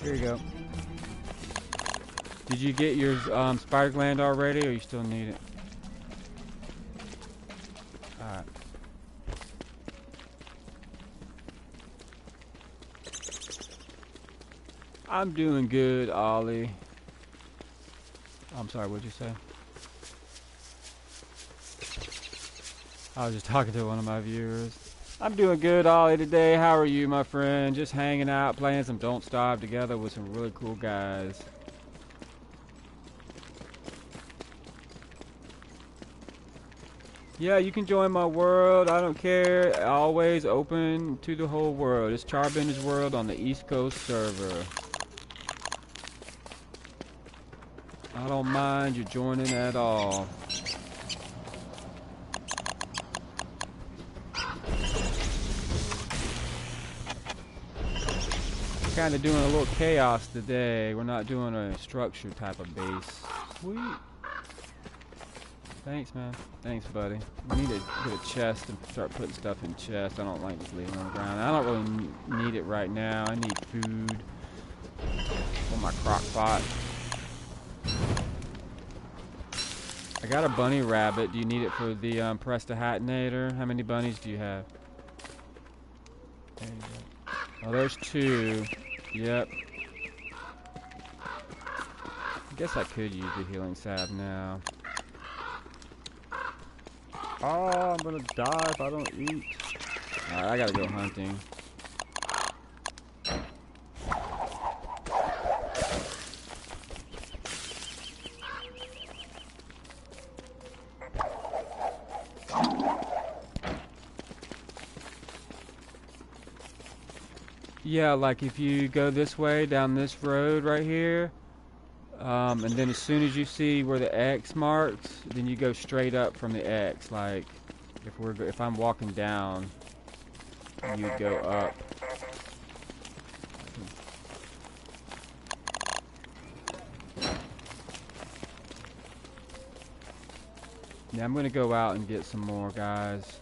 Here you go. Did you get your spider gland already, or you still need it? Alright. I'm doing good, Ollie. I'm sorry, what'd you say? I was just talking to one of my viewers. I'm doing good, Ollie, today. How are you, my friend? Just hanging out, playing some Don't Starve together with some really cool guys. Yeah, you can join my world. I don't care. Always open to the whole world. It's Charbender's world on the East Coast server. I don't mind you joining at all. Kind of doing a little chaos today. We're not doing a structured type of base. Sweet. Thanks, man. Thanks, buddy. We need to get a chest and start putting stuff in chests. I don't like just leaving it on the ground. I don't really need it right now. I need food for my crock pot. I got a bunny rabbit. Do you need it for the Prestahatonator? How many bunnies do you have? There you go. Oh, there's 2. Yep. I guess I could use the healing salve now. Oh, I'm gonna die if I don't eat. Alright, I gotta go hunting. Yeah, like if you go this way down this road right here, and then as soon as you see where the X marks, then you go straight up from the X. Like if I'm walking down, you go up. Yeah, I'm gonna go out and get some more guys.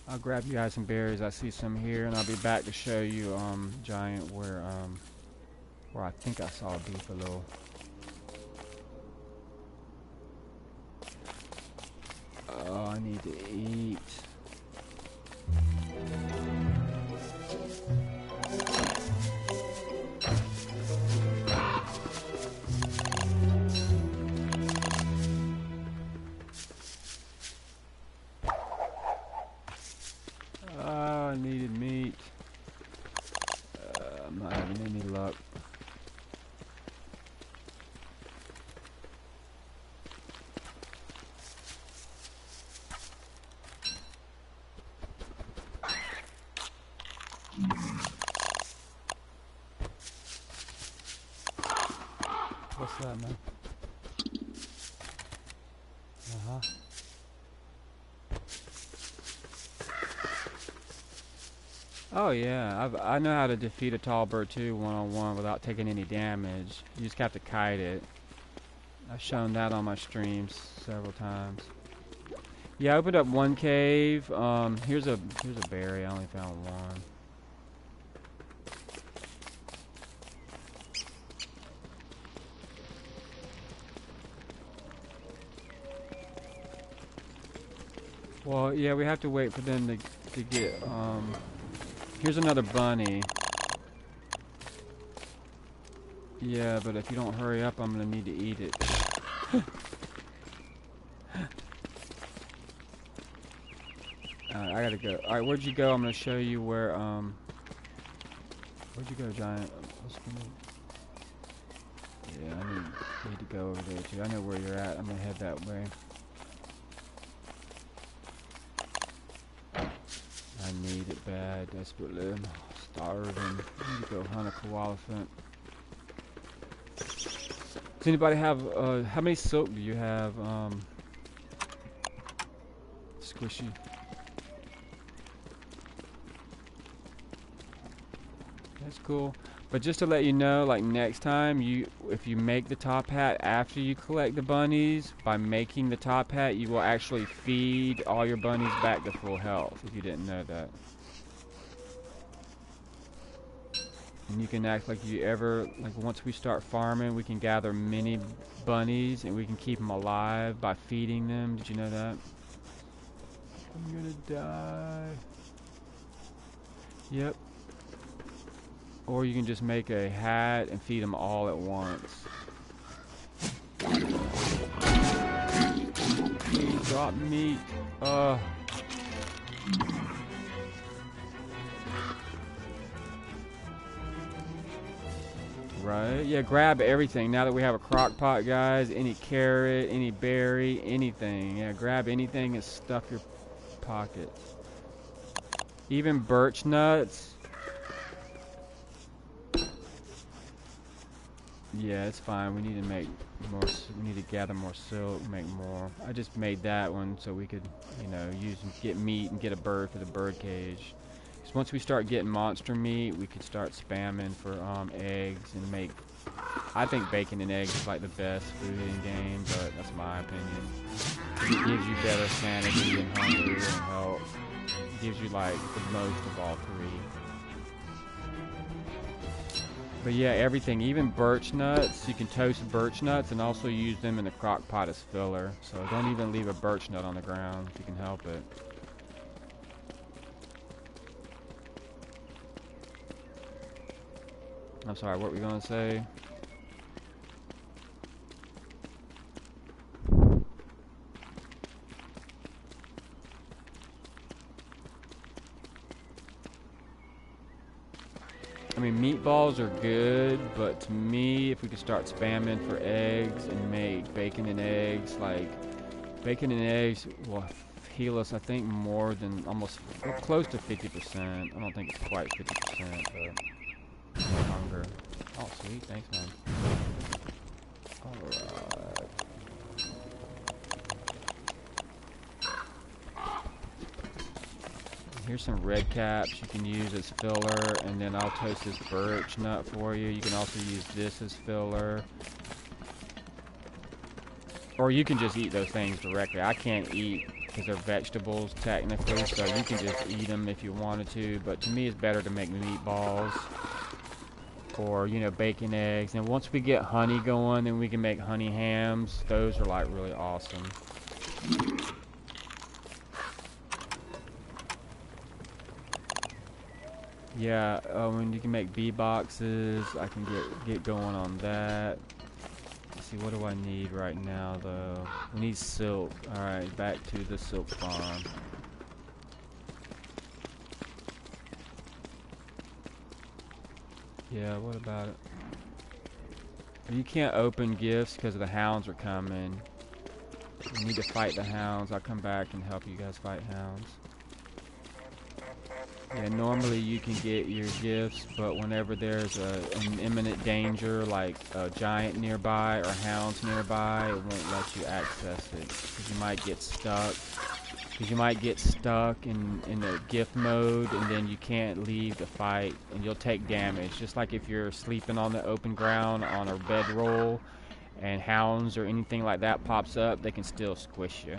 I'll grab you guys some berries. I see some here, and I'll be back to show you, Giant, where I think I saw a beefalo. Oh, I need to eat. Oh, I needed meat. I'm not having any luck. What's that, man? Uh-huh. Oh yeah, I know how to defeat a tall bird too, one-on-one, without taking any damage. You just have to kite it. I've shown that on my streams several times. Yeah, I opened up one cave. Here's a berry. I only found one. Well, yeah, we have to wait for them to get, here's another bunny. Yeah, but if you don't hurry up, I'm gonna need to eat it. I gotta go. Alright, where'd you go? I'm gonna show you where, where'd you go, Giant? Yeah, I need to go over there, too. I know where you're at. I'm gonna head that way. I need it bad, desperately. I'm starving. I need to go hunt a koalefant. Does anybody have, how many silk do you have, Squishy? That's cool. But just to let you know, like next time, if you make the top hat after you collect the bunnies, by making the top hat, you will actually feed all your bunnies back to full health, if you didn't know that. And you can act like like once we start farming, we can gather many bunnies and we can keep them alive by feeding them. Did you know that? I'm gonna die. Yep. Or you can just make a hat and feed them all at once. Drop meat. Right? Yeah, grab everything. Now that we have a crock pot, guys, any carrot, any berry, anything. Yeah, grab anything and stuff your pockets. Even birch nuts. Yeah, it's fine. We need to make more. We need to gather more silk, make more. I just made that one so we could, you know, get meat and get a bird for the bird cage. Because once we start getting monster meat, we could start spamming for eggs and make. I think bacon and eggs is like the best food in game, but that's my opinion. It gives you better sanity and hunger and health. It gives you like the most of all three. But yeah, everything, even birch nuts, you can toast birch nuts and also use them in the crock pot as filler. So don't even leave a birch nut on the ground if you can help it. I'm sorry, what were we gonna say? mean, meatballs are good, but to me, if we could start spamming for eggs and make bacon and eggs, like, bacon and eggs will heal us, I think, more than almost close to 50%. I don't think it's quite 50%, but hunger. Oh, sweet. Thanks, man. Alright. Here's some red caps you can use as filler, and then I'll toast this birch nut for you. You can also use this as filler. Or you can just eat those things directly. I can't eat because they're vegetables technically, so you can just eat them if you wanted to, but to me it's better to make meatballs or, you know, bacon, eggs. And once we get honey going, then we can make honey hams. Those are like really awesome. Yeah, and you can make bee boxes. I can get going on that. Let's see, what do I need right now, though? We need silk. Alright, back to the silk farm. Yeah, what about it? You can't open gifts because the hounds are coming. You need to fight the hounds. I'll come back and help you guys fight hounds. Yeah, normally you can get your gifts, but whenever there's an imminent danger, like a giant nearby or hounds nearby, it won't let you access it. Because you might get stuck. Because you might get stuck in the gift mode, and then you can't leave the fight, and you'll take damage. Just like if you're sleeping on the open ground on a bedroll, and hounds or anything like that pops up, they can still squish you.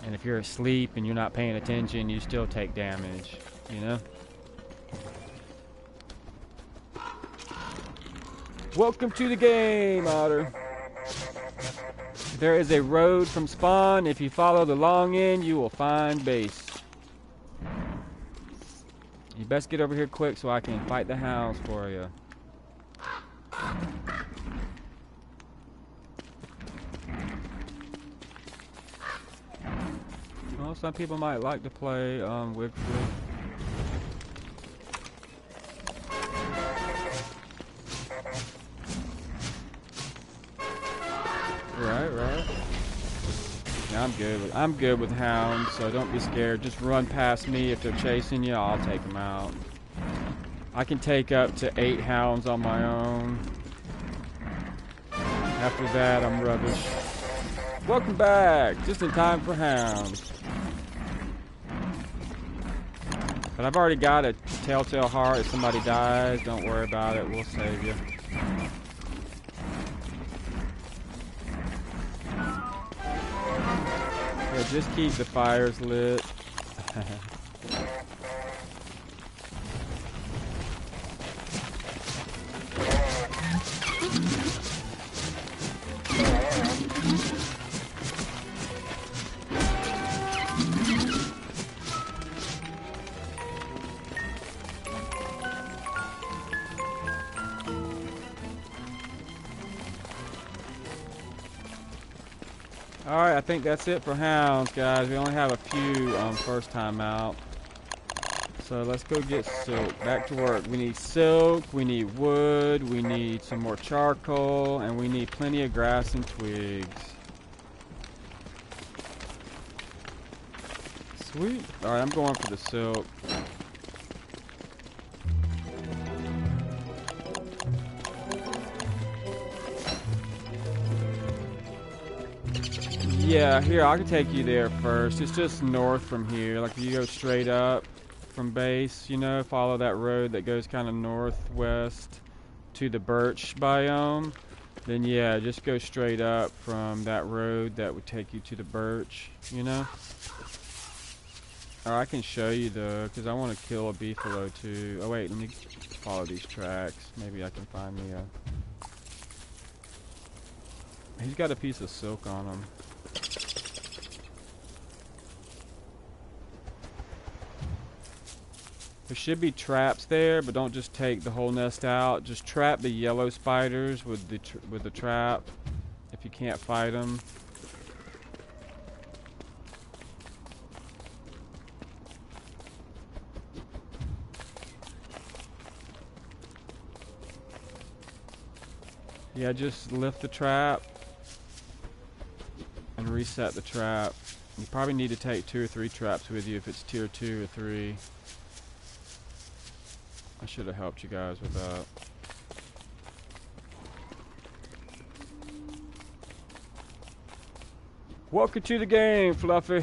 And if you're asleep and you're not paying attention, you still take damage, you know? Welcome to the game, Otter. There is a road from spawn. If you follow the long end, you will find base. You best get over here quick so I can fight the hounds for you. Well, some people might like to play with. Right. Yeah, I'm good with hounds, so don't be scared. Just run past me. If they're chasing you, I'll take them out. I can take up to 8 hounds on my own. After that, I'm rubbish. Welcome back. Just in time for hounds. But I've already got a telltale heart. If somebody dies, don't worry about it. We'll save you. Yeah, just keep the fires lit. Alright, I think that's it for hounds, guys. We only have a few first time out. So let's go get silk. Back to work. We need silk, we need wood, we need some more charcoal, and we need plenty of grass and twigs. Sweet. Alright, I'm going for the silk. Yeah, here, I can take you there first. It's just north from here. Like, if you go straight up from base, you know, follow that road that goes kind of northwest to the birch biome, then yeah, just go straight up from that road that would take you to the birch, you know? Or I can show you, though, because I want to kill a beefalo, too. Oh, wait, let me follow these tracks. Maybe I can find me a... He's got a piece of silk on him. There should be traps there, but don't just take the whole nest out. Just trap the yellow spiders with the trap if you can't fight them. Yeah, just lift the trap and reset the trap. You probably need to take 2 or 3 traps with you if it's tier 2 or 3. I should have helped you guys with that. Welcome to the game, Fluffy.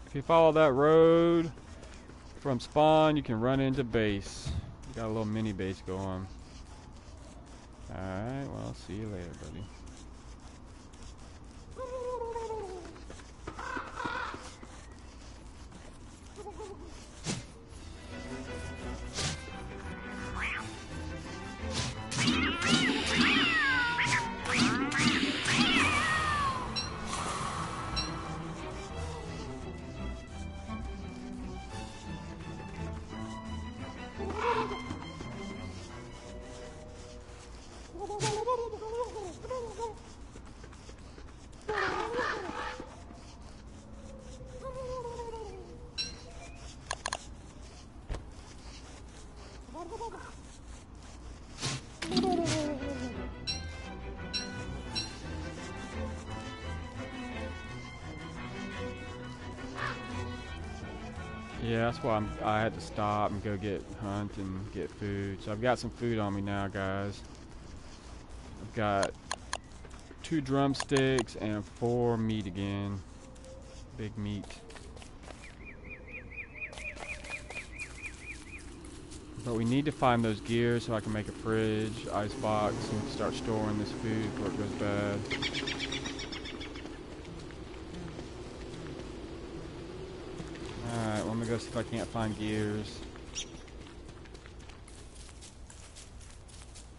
If you follow that road from spawn, you can run into base. You got a little mini base going. Alright, well, I'll see you later, buddy. Yeah, that's why I had to stop and go hunt and get food. So I've got some food on me now, guys. I've got 2 drumsticks and 4 meat again. Big meat. But we need to find those gears so I can make a fridge, ice box, and start storing this food before it goes bad. Alright, well, I'm gonna go see if I can't find gears.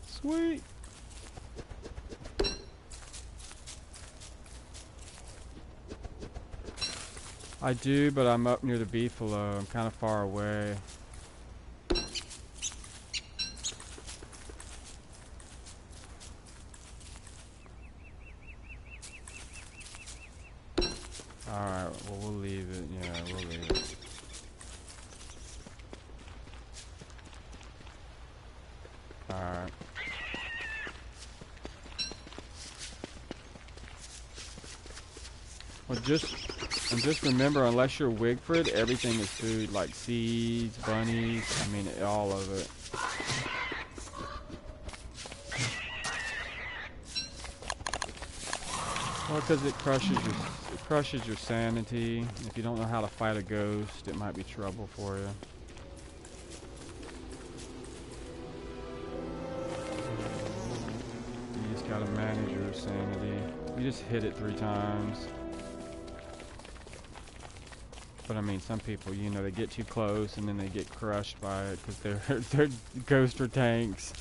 Sweet! I do, but I'm up near the beefalo. I'm kind of far away. Alright, well, we'll leave it. Yeah, we'll leave it. Alright. Well, just remember, unless you're Wigford, everything is food, like seeds, bunnies, I mean, all of it. Well, because it crushes your sanity. If you don't know how to fight a ghost, it might be trouble for you. You just gotta manage your sanity. You just hit it 3 times. But I mean, some people, you know, they get too close and then they get crushed by it because they're ghost or tanks.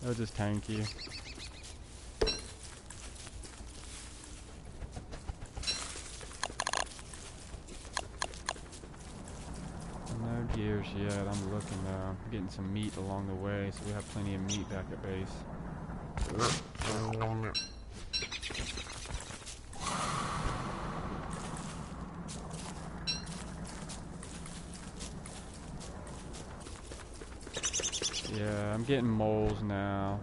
They'll just tank you. No gears yet. I'm looking now. I'm getting some meat along the way, so we have plenty of meat back at base. Yeah, I'm getting moles now.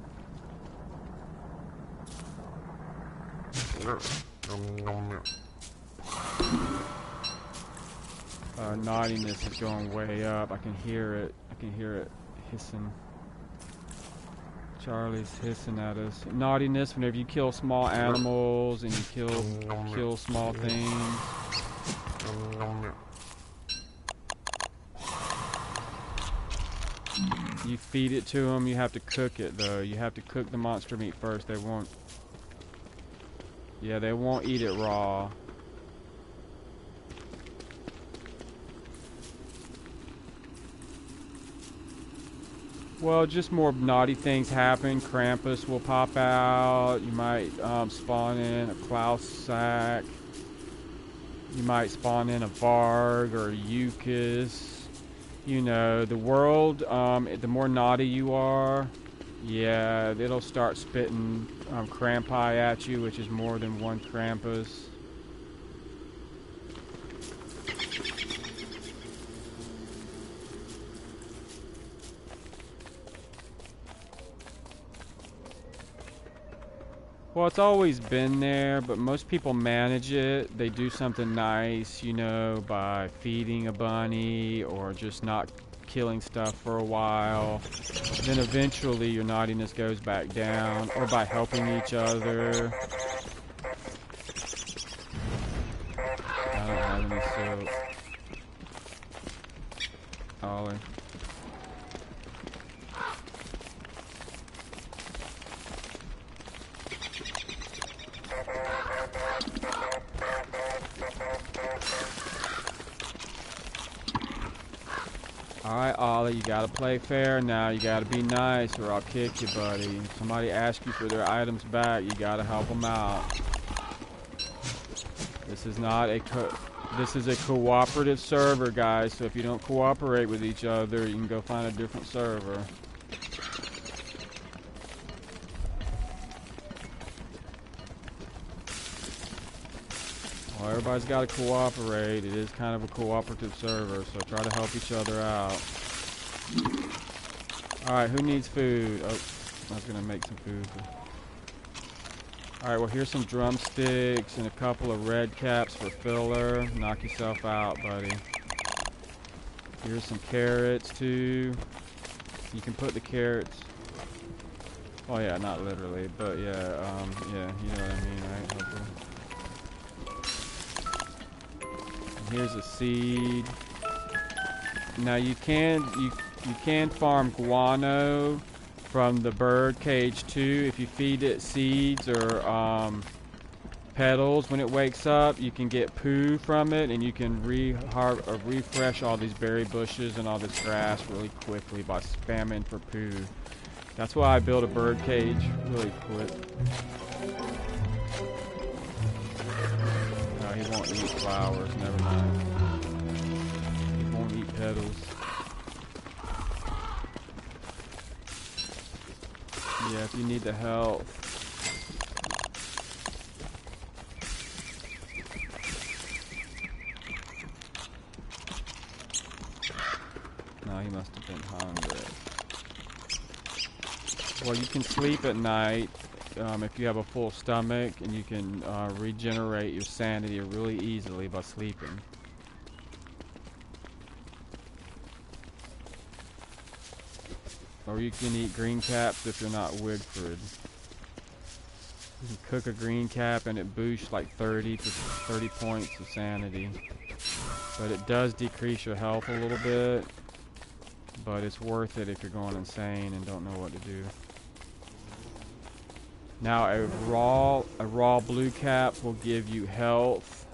Naughtiness is going way up. I can hear it. I can hear it hissing. Charlie's hissing at us. Naughtiness, whenever you kill small animals and you kill small things. You feed it to them. You have to cook it though. You have to cook the monster meat first. They won't. Yeah, they won't eat it raw. Well, just more naughty things happen. Krampus will pop out. You might spawn in a Klaus sack. You might spawn in a Varg or a Eucus. You know, the world, the more naughty you are, yeah, it'll start spitting Krampi at you, which is more than one Krampus. Well, it's always been there, but most people manage it. They do something nice, you know, by feeding a bunny or just not killing stuff for a while. Then eventually your naughtiness goes back down, or by helping each other. I don't have any silk. Ollie. Alright, Ollie, you gotta play fair now. You gotta be nice or I'll kick you, buddy. If somebody asks you for their items back, you gotta help them out. This is not a this is a cooperative server, guys, so if you don't cooperate with each other, you can go find a different server. Well, everybody's got to cooperate. It is kind of a cooperative server, so try to help each other out. Alright, who needs food? Oh, I was going to make some food. Alright, well, here's some drumsticks and a couple of red caps for filler. Knock yourself out, buddy. Here's some carrots, too. You can put the carrots... Oh, yeah, not literally, but yeah, yeah, you know what I mean, right? Hopefully. Here's a seed. Now you can farm guano from the bird cage too. If you feed it seeds or petals when it wakes up, you can get poo from it, and you can refresh all these berry bushes and all this grass really quickly by spamming for poo. That's why I built a bird cage really quick. He won't eat flowers, never mind. He won't eat petals. Yeah, if you need the help. No, he must have been hungry. Well, you can sleep at night. If you have a full stomach, and you can regenerate your sanity really easily by sleeping. Or you can eat green caps if you're not Wigford. You can cook a green cap and it boosts like 30 points of sanity. But it does decrease your health a little bit. But it's worth it if you're going insane and don't know what to do. Now a raw blue cap will give you health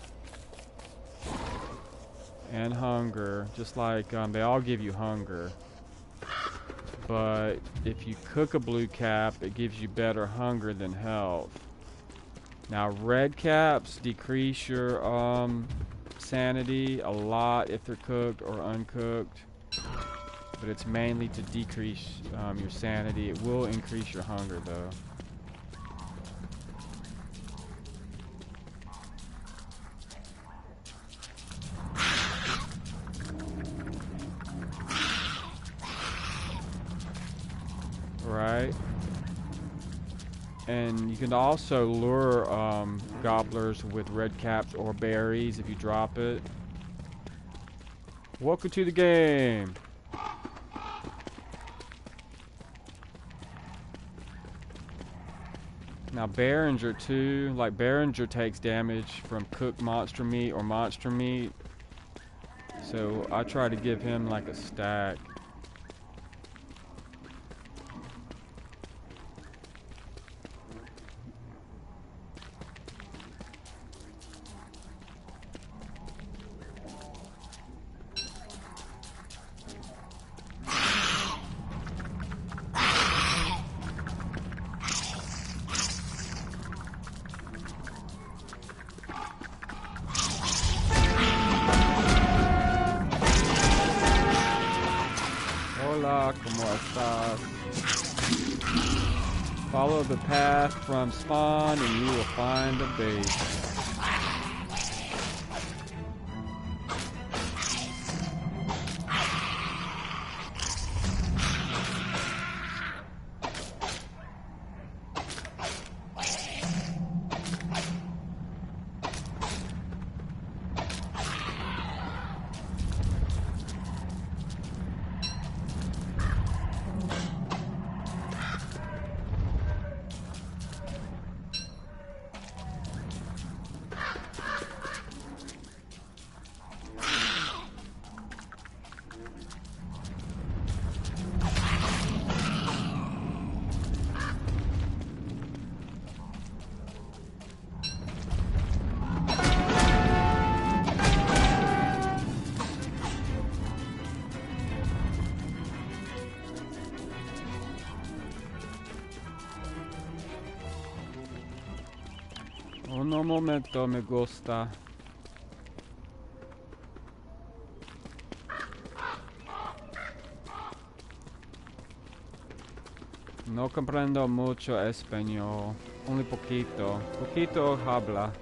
and hunger, just like they all give you hunger. But if you cook a blue cap, it gives you better hunger than health. Now red caps decrease your sanity a lot if they're cooked or uncooked, but it's mainly to decrease your sanity. It will increase your hunger though. Right, and you can also lure gobblers with red caps or berries if you drop it. Welcome to the game. Now Behringer too, like Behringer takes damage from cooked monster meat or monster meat, so I try to give him like a stack. ¿Cómo estás? Follow the path from spawn and you will find a base. Uno momento, me gusta. No comprendo mucho español. Only poquito. Poquito habla.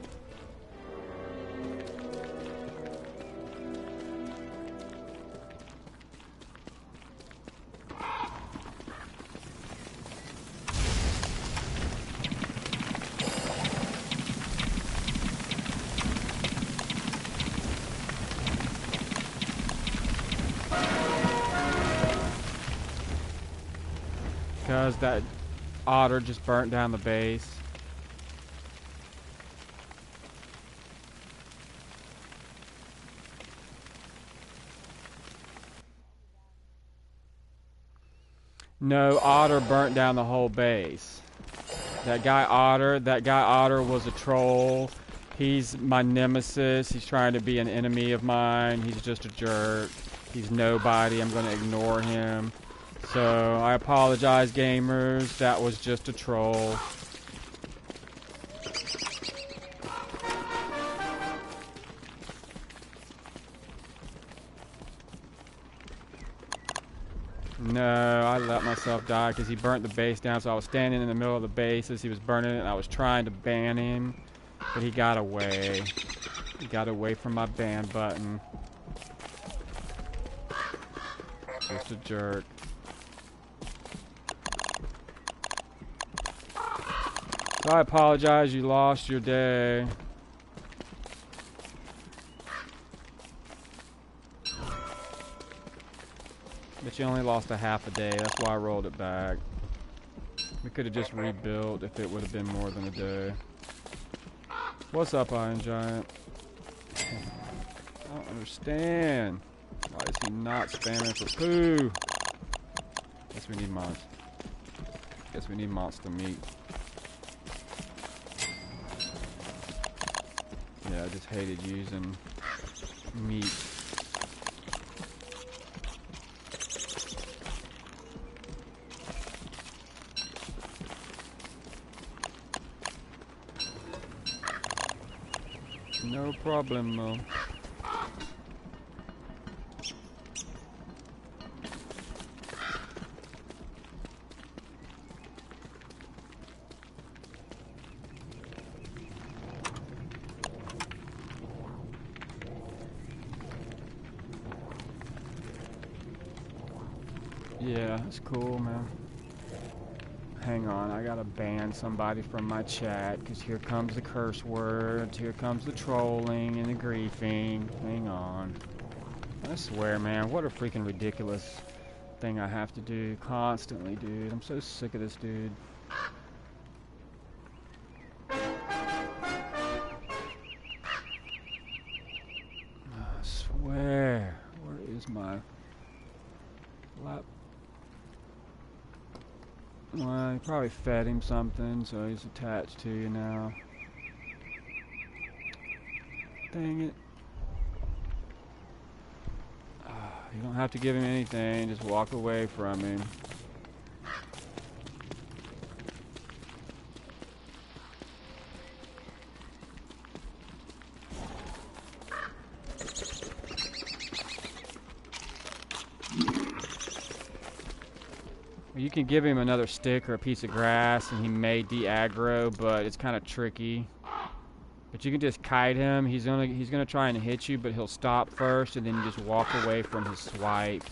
Because that otter just burnt down the base. No, otter burnt down the whole base. That guy Otter was a troll. He's my nemesis. He's trying to be an enemy of mine. He's just a jerk. He's nobody. I'm going to ignore him. So, I apologize, gamers. That was just a troll. No, I let myself die because he burnt the base down. So I was standing in the middle of the base as he was burning it, and I was trying to ban him, but he got away. He got away from my ban button. Just a jerk. So I apologize, you lost your day. But you only lost a half a day, that's why I rolled it back. We could have just rebuilt if it would have been more than a day. What's up, Iron Giant? I don't understand. Why is he not spamming for poo? Guess we need monster. Guess we need monster meat. Yeah, I just hated using meat. No problem. Yeah, it's cool, man. Hang on, I gotta ban somebody from my chat, because here comes the curse words, here comes the trolling and the griefing. Hang on. I swear, man, what a freaking ridiculous thing I have to do constantly, dude. I'm so sick of this dude. I swear. Where is my lap? Well, you probably fed him something, so he's attached to you now. Dang it. You don't have to give him anything, just walk away from him. You can give him another stick or a piece of grass and he may de-aggro, but it's kind of tricky. But you can just kite him. He's gonna try and hit you, but he'll stop first and then you just walk away from his swipe.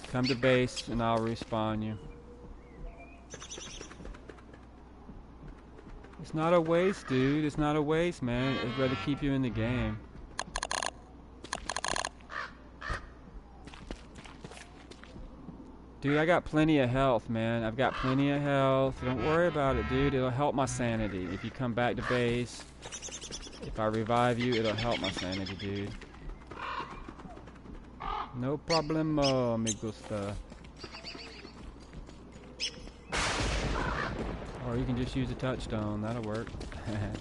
Come to base and I'll respawn you. It's not a waste, dude. It's not a waste, man. I'd rather keep you in the game. Dude, I got plenty of health, man. I've got plenty of health. Don't worry about it, dude. It'll help my sanity. If you come back to base, if I revive you, it'll help my sanity, dude. No problemo, me gusta. Or you can just use a touchstone. That'll work.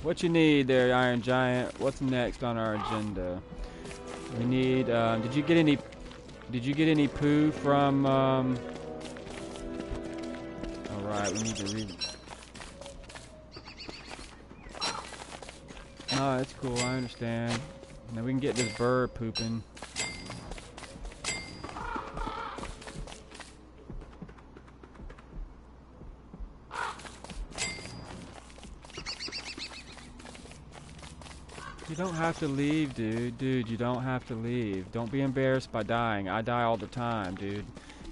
What you need there, Iron Giant? What's next on our agenda? We need, did you get any poo from Alright, we need to No, that's cool, I understand. Now we can get this bird pooping. You don't have to leave, dude. Dude, you don't have to leave. Don't be embarrassed by dying. I die all the time, dude.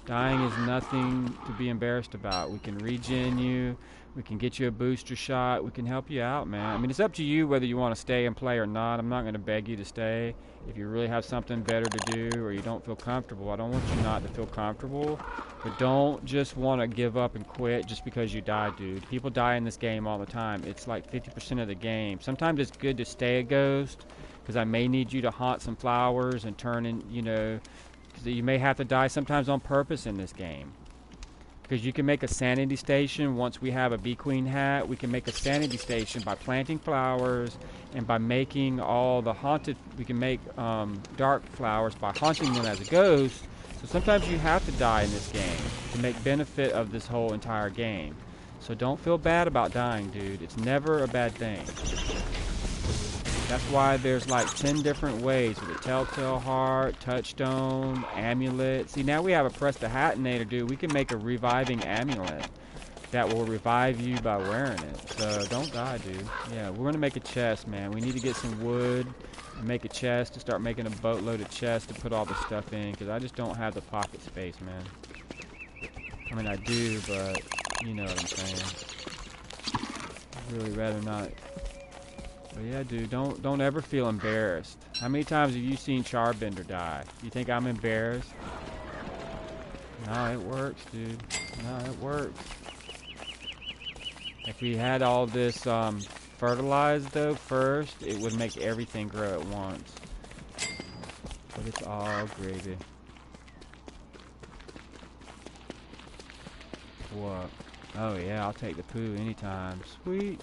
Dying is nothing to be embarrassed about. We can regen you. We can get you a booster shot. We can help you out, man. I mean, it's up to you whether you want to stay and play or not. I'm not going to beg you to stay. If you really have something better to do or you don't feel comfortable, I don't want you not to feel comfortable. But don't just want to give up and quit just because you die, dude. People die in this game all the time. It's like 50% of the game. Sometimes it's good to stay a ghost because I may need you to haunt some flowers and turn in, you know, because you may have to die sometimes on purpose in this game. Because you can make a sanity station once we have a bee queen hat. We can make a sanity station by planting flowers and by making all the haunted, we can make dark flowers by haunting them as a ghost. So sometimes you have to die in this game to make benefit of this whole entire game. So don't feel bad about dying, dude. It's never a bad thing. That's why there's like 10 different ways with a telltale heart, touchstone, amulet. See, now we have a press the hatinator, dude. We can make a reviving amulet that will revive you by wearing it. So don't die, dude. Yeah, we're gonna make a chest, man. We need to get some wood and make a chest to start making a boatload of chests to put all the stuff in, because I just don't have the pocket space, man. I mean, I do, but you know what I'm saying. I'd really rather not. But yeah, dude, don't ever feel embarrassed. How many times have you seen Charbender die? You think I'm embarrassed? No, it works, dude. No, it works. If we had all this fertilized, though, first, it would make everything grow at once. But it's all gravy. What? Oh, yeah, I'll take the poo anytime. Sweet.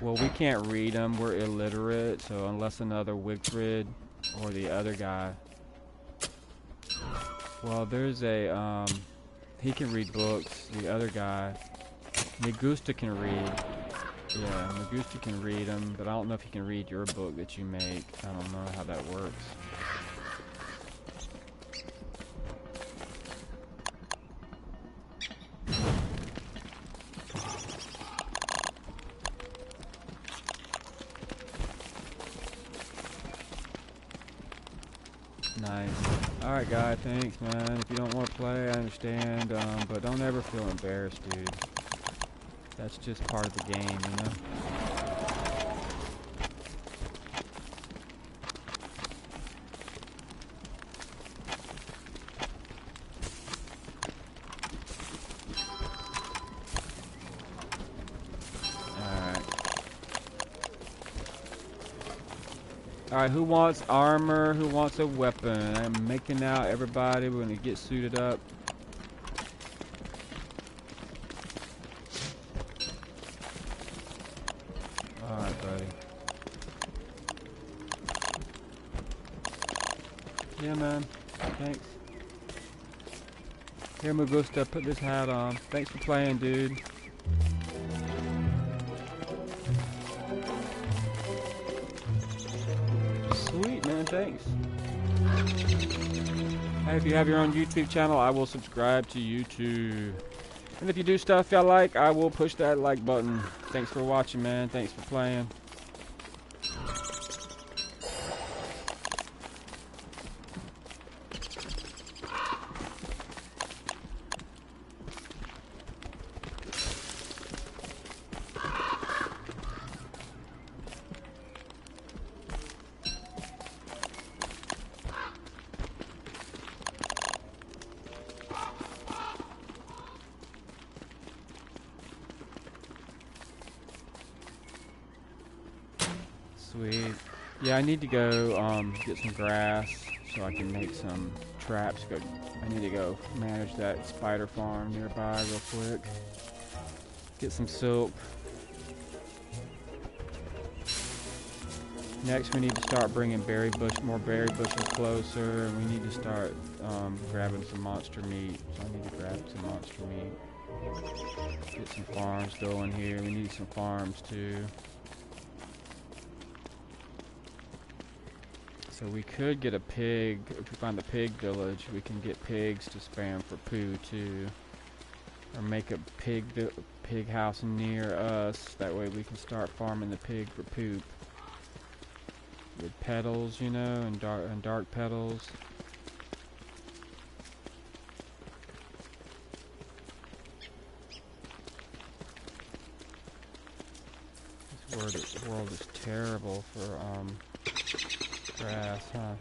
Well, we can't read them. We're illiterate, so unless another Wigfrid or the other guy. Well, there's a, he can read books. The other guy, Magusta can read. Yeah, Magusta can read them, but I don't know if he can read your book that you make. I don't know how that works. Nice. Alright, guy, thanks, man. If you don't want to play, I understand, but don't ever feel embarrassed, dude. That's just part of the game, you know? Alright, who wants armor? Who wants a weapon? I'm making out everybody. We're gonna get suited up. Alright, buddy. Yeah, man. Thanks. Here, Magusta, put this hat on. Thanks for playing, dude. Sweet, man. Thanks. Hey, if you have your own YouTube channel, I will subscribe to you too. And if you do stuff I like, I will push that like button. Thanks for watching, man. Thanks for playing. Sweet. Yeah, I need to go get some grass so I can make some traps. I need to go manage that spider farm nearby real quick. Get some silk. Next, we need to start bringing more berry bushes closer, and we need to start grabbing some monster meat. So I need to grab some monster meat. Get some farms going here. We need some farms too. So we could get a pig. If we find the pig village, we can get pigs to spam for poo too, or make a pig house near us. That way we can start farming the pig for poop. With petals, you know, and dark petals. This world is terrible for grass, huh?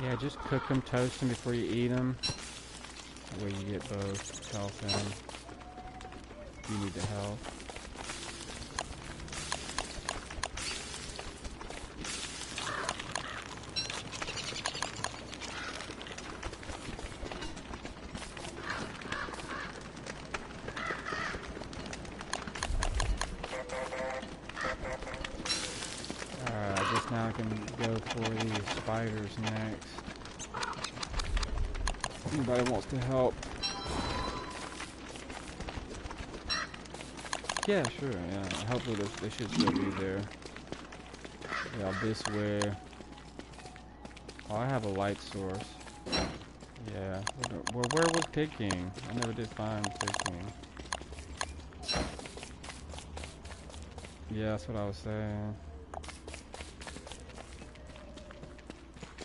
Yeah, just cook them, toast them before you eat them. That way you get both health and you need the health. Now I can go for these spiders next. Anybody wants to help? Yeah, sure, yeah. Hopefully they should still be there. Yeah, this way. Oh, I have a light source. Yeah. Well, where was picking? I never did find picking. Yeah, that's what I was saying.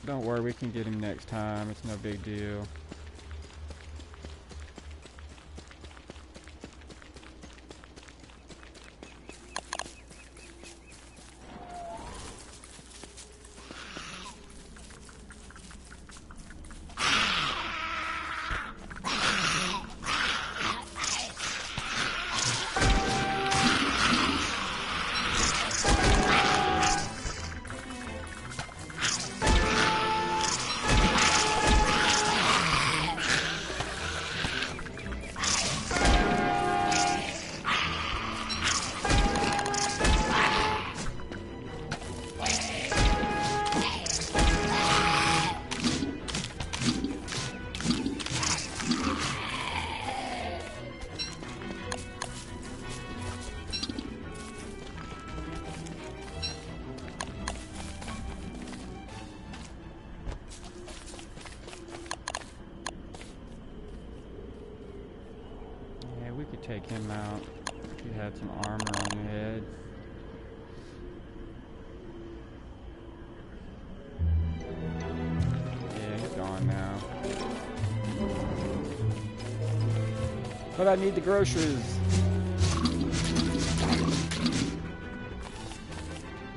Don't worry, we can get him next time. It's no big deal. Take him out if you had some armor on your head. Yeah, he's gone now. But I need the groceries.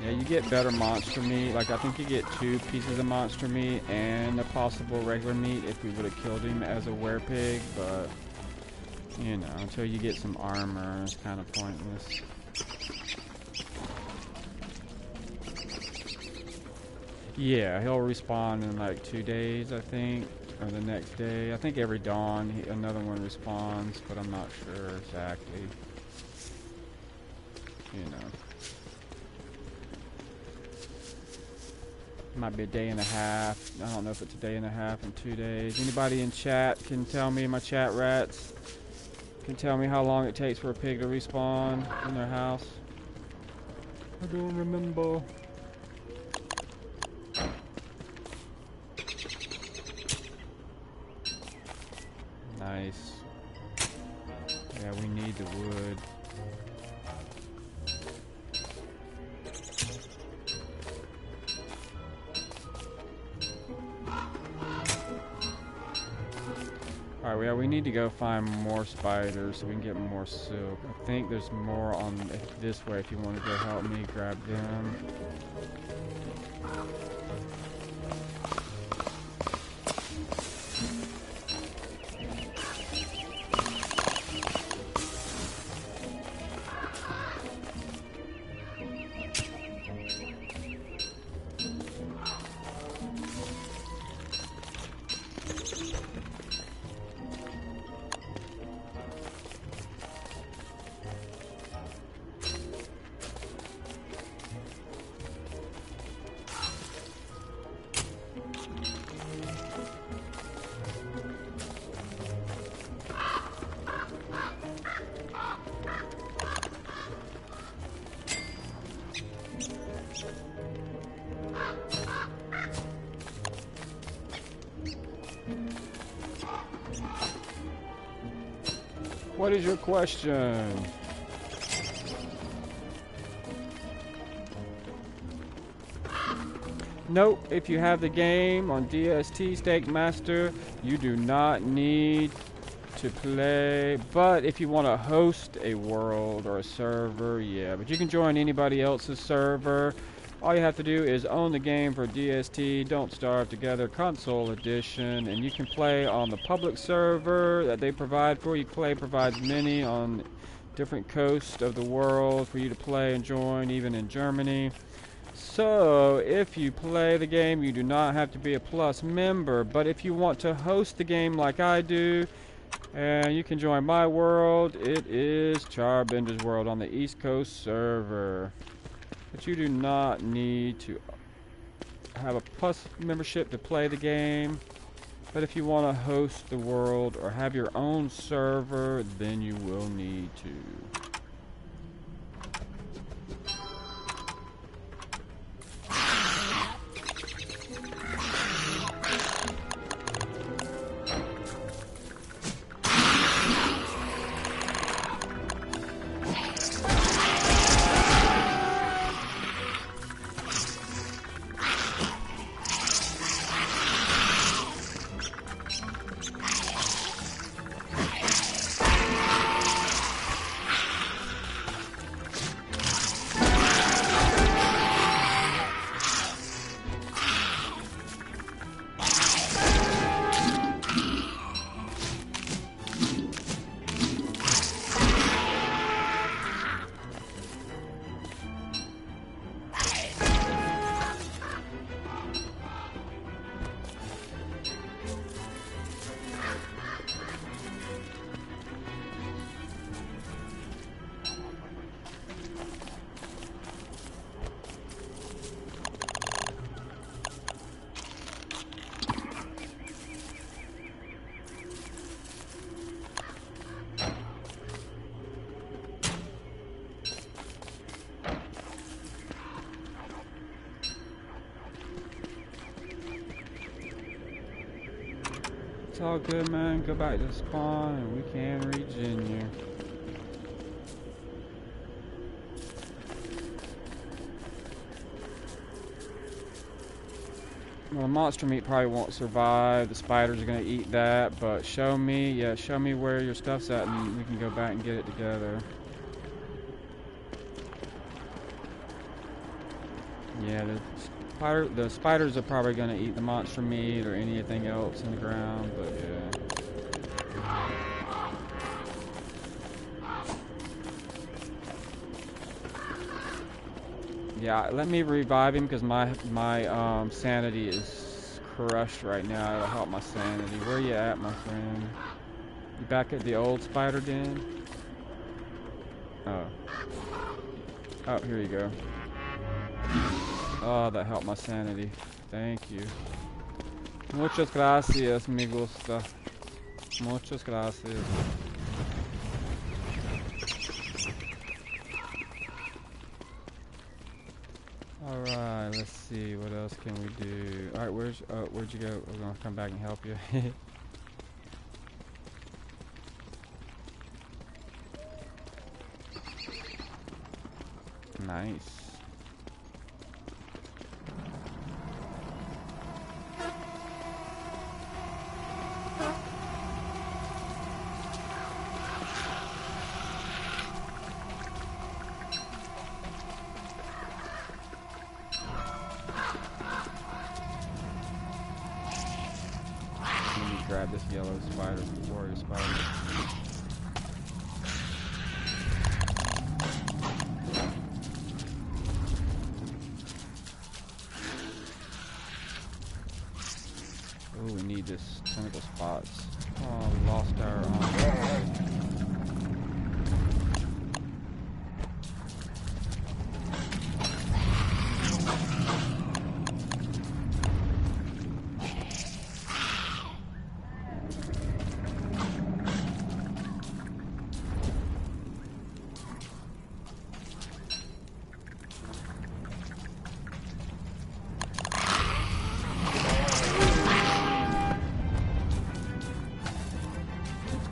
Yeah, you get better monster meat. Like, I think you get 2 pieces of monster meat and a possible regular meat if we would have killed him as a werepig, but you know, until you get some armor, it's kind of pointless. Yeah, he'll respawn in like 2 days, I think, or the next day. I think every dawn another one respawns, but I'm not sure exactly. You know. Might be a day and a half. I don't know if it's a day and a half and 2 days. Anybody in chat can tell me, my chat rats, can tell me how long it takes for a pig to respawn in their house. I don't remember. Nice. Yeah, we need the wood. Alright, yeah, we need to go find more spiders so we can get more silk. I think there's more on this way if you want to go help me grab them. What is your question? Nope, if you have the game on DST Steak Master, you do not need to play. But if you want to host a world or a server, yeah. But you can join anybody else's server. All you have to do is own the game for DST Don't Starve Together Console Edition, and you can play on the public server that they provide for you. Clay provides many on different coasts of the world for you to play and join, even in Germany. So, if you play the game, you do not have to be a Plus member, but if you want to host the game like I do, and you can join my world, it is Charbender's World on the East Coast server. But you do not need to have a Plus membership to play the game. But if you want to host the world or have your own server, then you will need to. It's all good, man. Go back to spawn and we can regen you. Well, the monster meat probably won't survive. The spiders are gonna eat that, but show me where your stuff's at and we can go back and get it together. Yeah, the spiders are probably gonna eat the monster meat or anything else in the ground, but yeah. Yeah, let me revive him because my sanity is crushed right now. It'll help my sanity. Where you at, my friend? You back at the old spider den? Oh. Oh, here you go. Oh, that helped my sanity. Thank you. Muchas gracias, me gusta. Muchas gracias. Alright, let's see. What else can we do? Alright, where'd you go? We're gonna come back and help you. Nice. Grab this yellow spider, warrior spider. Oh, we need this tentacle spots. Oh, we lost our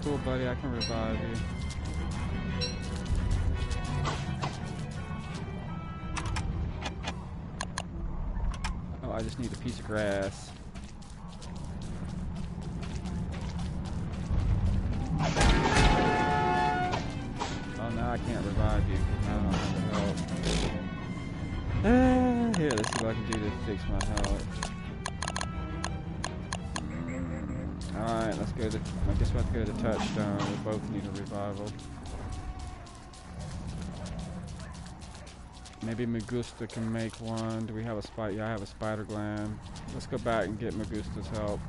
cool, buddy. I can revive you. Oh, I just need a piece of grass. Oh, now I can't revive you because now I don't have the health. Here, let's see what I can do to fix my health. Alright, let's go to, I guess we have to go to touchstone. We both need a revival. Maybe Magusta can make one. Do we have a spider? Yeah, I have a spider gland. Let's go back and get Magusta's help.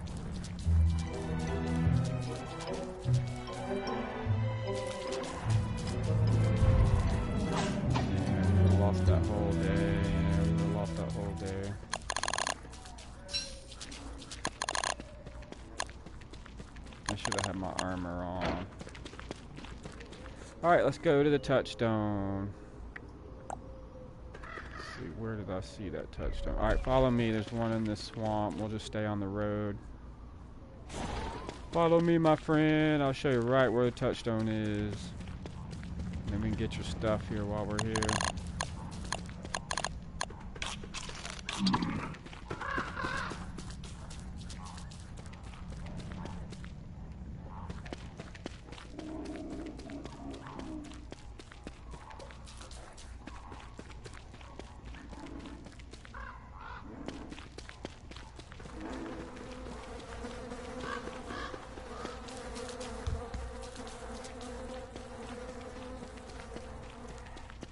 Yeah, we lost that whole day. Yeah, we lost that whole day. have my armor on. Alright, let's go to the touchstone. Let's see, where did I see that touchstone? Alright, follow me. There's one in this swamp. We'll just stay on the road. Follow me, my friend. I'll show you right where the touchstone is. And then we can get your stuff here while we're here.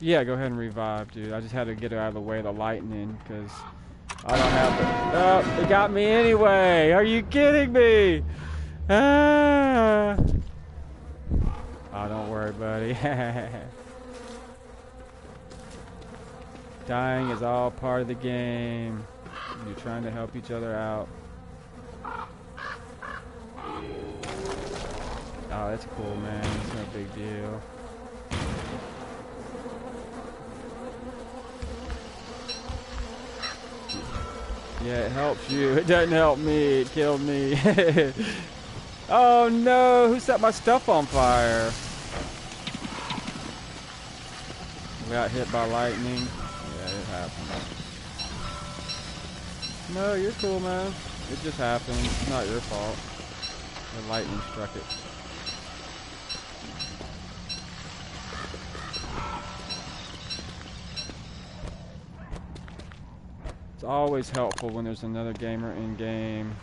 Yeah, go ahead and revive, dude. I just had to get it out of the way of the lightning, because I don't have the... Oh, it got me anyway! Are you kidding me? Ah! Oh, don't worry, buddy. Dying is all part of the game. You're trying to help each other out. Oh, that's cool, man. It's no big deal. Yeah, it helps you. It doesn't help me. It killed me. Oh no! Who set my stuff on fire? We got hit by lightning. Yeah, it happened. No, you're cool, man. It just happened. It's not your fault. The lightning struck it. It's always helpful when there's another gamer in game.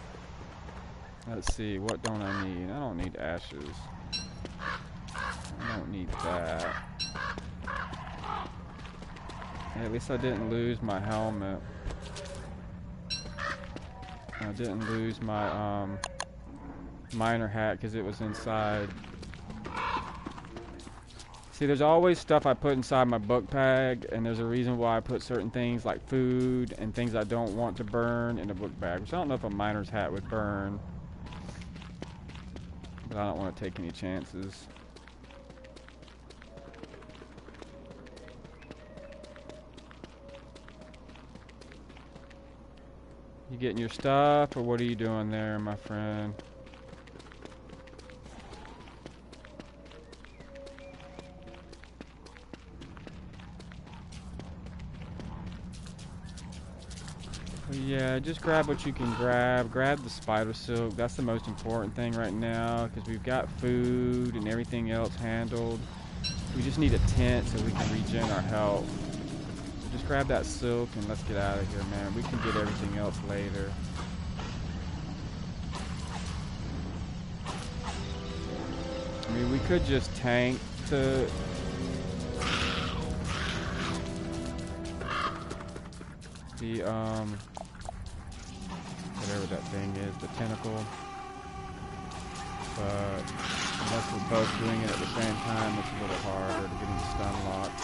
Let's see, what don't I need? I don't need ashes. I don't need that. Hey, at least I didn't lose my helmet. I didn't lose my miner hat because it was inside. See, there's always stuff I put inside my book bag, and there's a reason why I put certain things like food and things I don't want to burn in a book bag, which I don't know if a miner's hat would burn, but I don't want to take any chances. You getting your stuff, or what are you doing there, my friend? Yeah, just grab what you can grab. Grab the spider silk. That's the most important thing right now, because we've got food and everything else handled. We just need a tent so we can regen our health. So just grab that silk and let's get out of here, man. We can get everything else later. I mean, we could just tank to... the, whatever that thing is, the tentacle. But unless we're both doing it at the same time, it's a little harder to get him stun locked.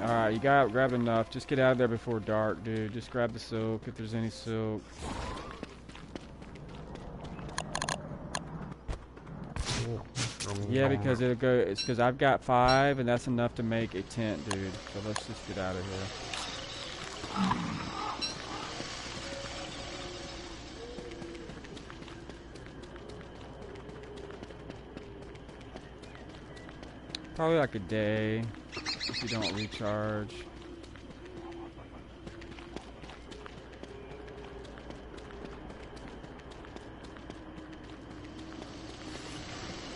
Alright, you grabbed enough. Just get out of there before dark, dude. Just grab the silk if there's any silk. Yeah, because it'll go. It's because I've got 5, and that's enough to make a tent, dude. So let's just get out of here. Probably like a day if you don't recharge.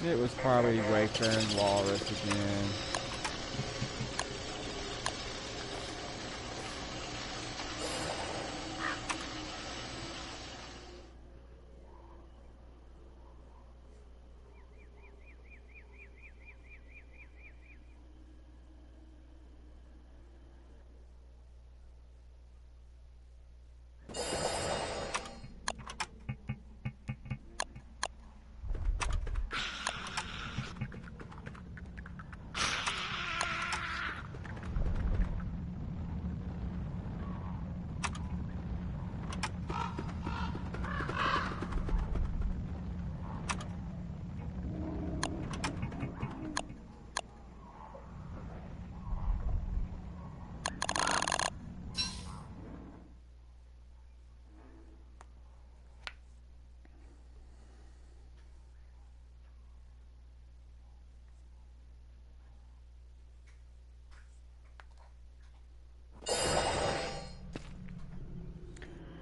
It was probably Wayfaring Walrus again.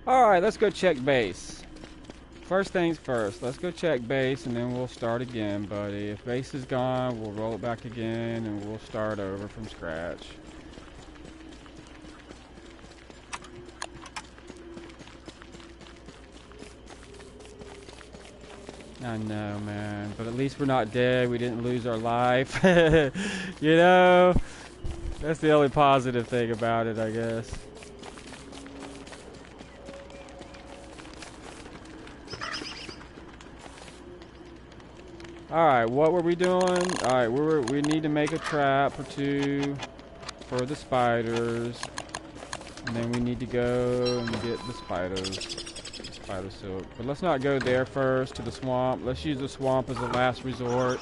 Alright, let's go check base. First things first, let's go check base and then we'll start again, buddy. If base is gone, we'll roll it back again and we'll start over from scratch. I know, man, but at least we're not dead. We didn't lose our life. You know? That's the only positive thing about it, I guess. Alright, what were we doing? Alright, we need to make a trap or two for the spiders. And then we need to go and get the spiders. Spider silk. But let's not go there first to the swamp. Let's use the swamp as a last resort.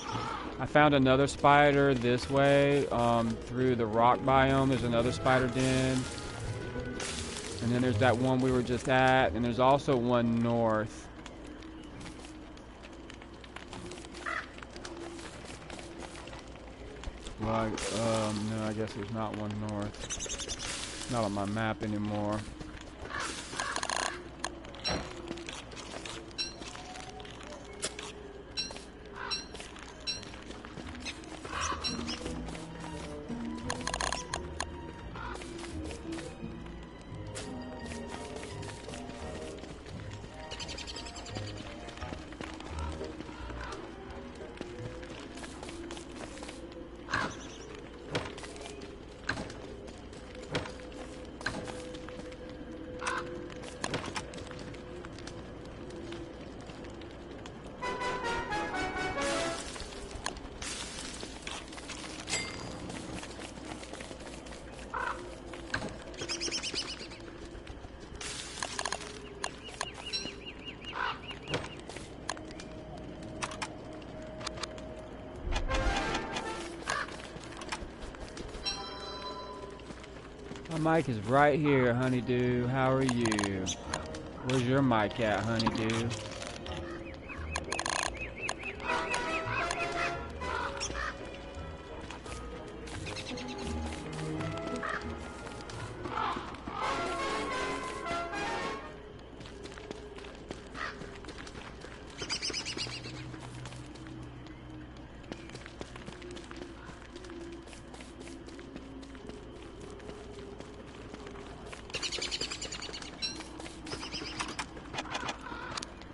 I found another spider this way, through the rock biome. There's another spider den. And then there's that one we were just at. And there's also one north. Well, no, I guess there's not one north. Not on my map anymore. My mic is right here, Honeydew. How are you? Where's your mic at, Honeydew?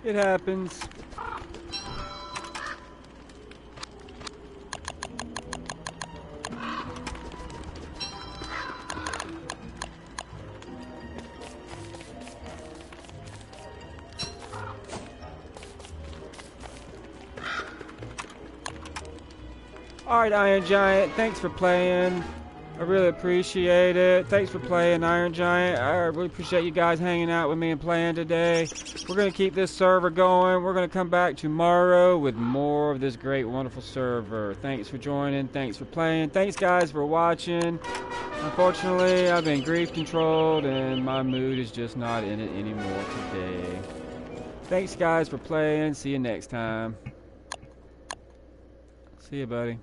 It happens. Alright, Iron Giant, thanks for playing. I really appreciate it. Thanks for playing, Iron Giant. I really appreciate you guys hanging out with me and playing today. We're going to keep this server going. We're going to come back tomorrow with more of this great, wonderful server. Thanks for joining. Thanks for playing. Thanks, guys, for watching. Unfortunately, I've been grief controlled, and my mood is just not in it anymore today. Thanks, guys, for playing. See you next time. See you, buddy.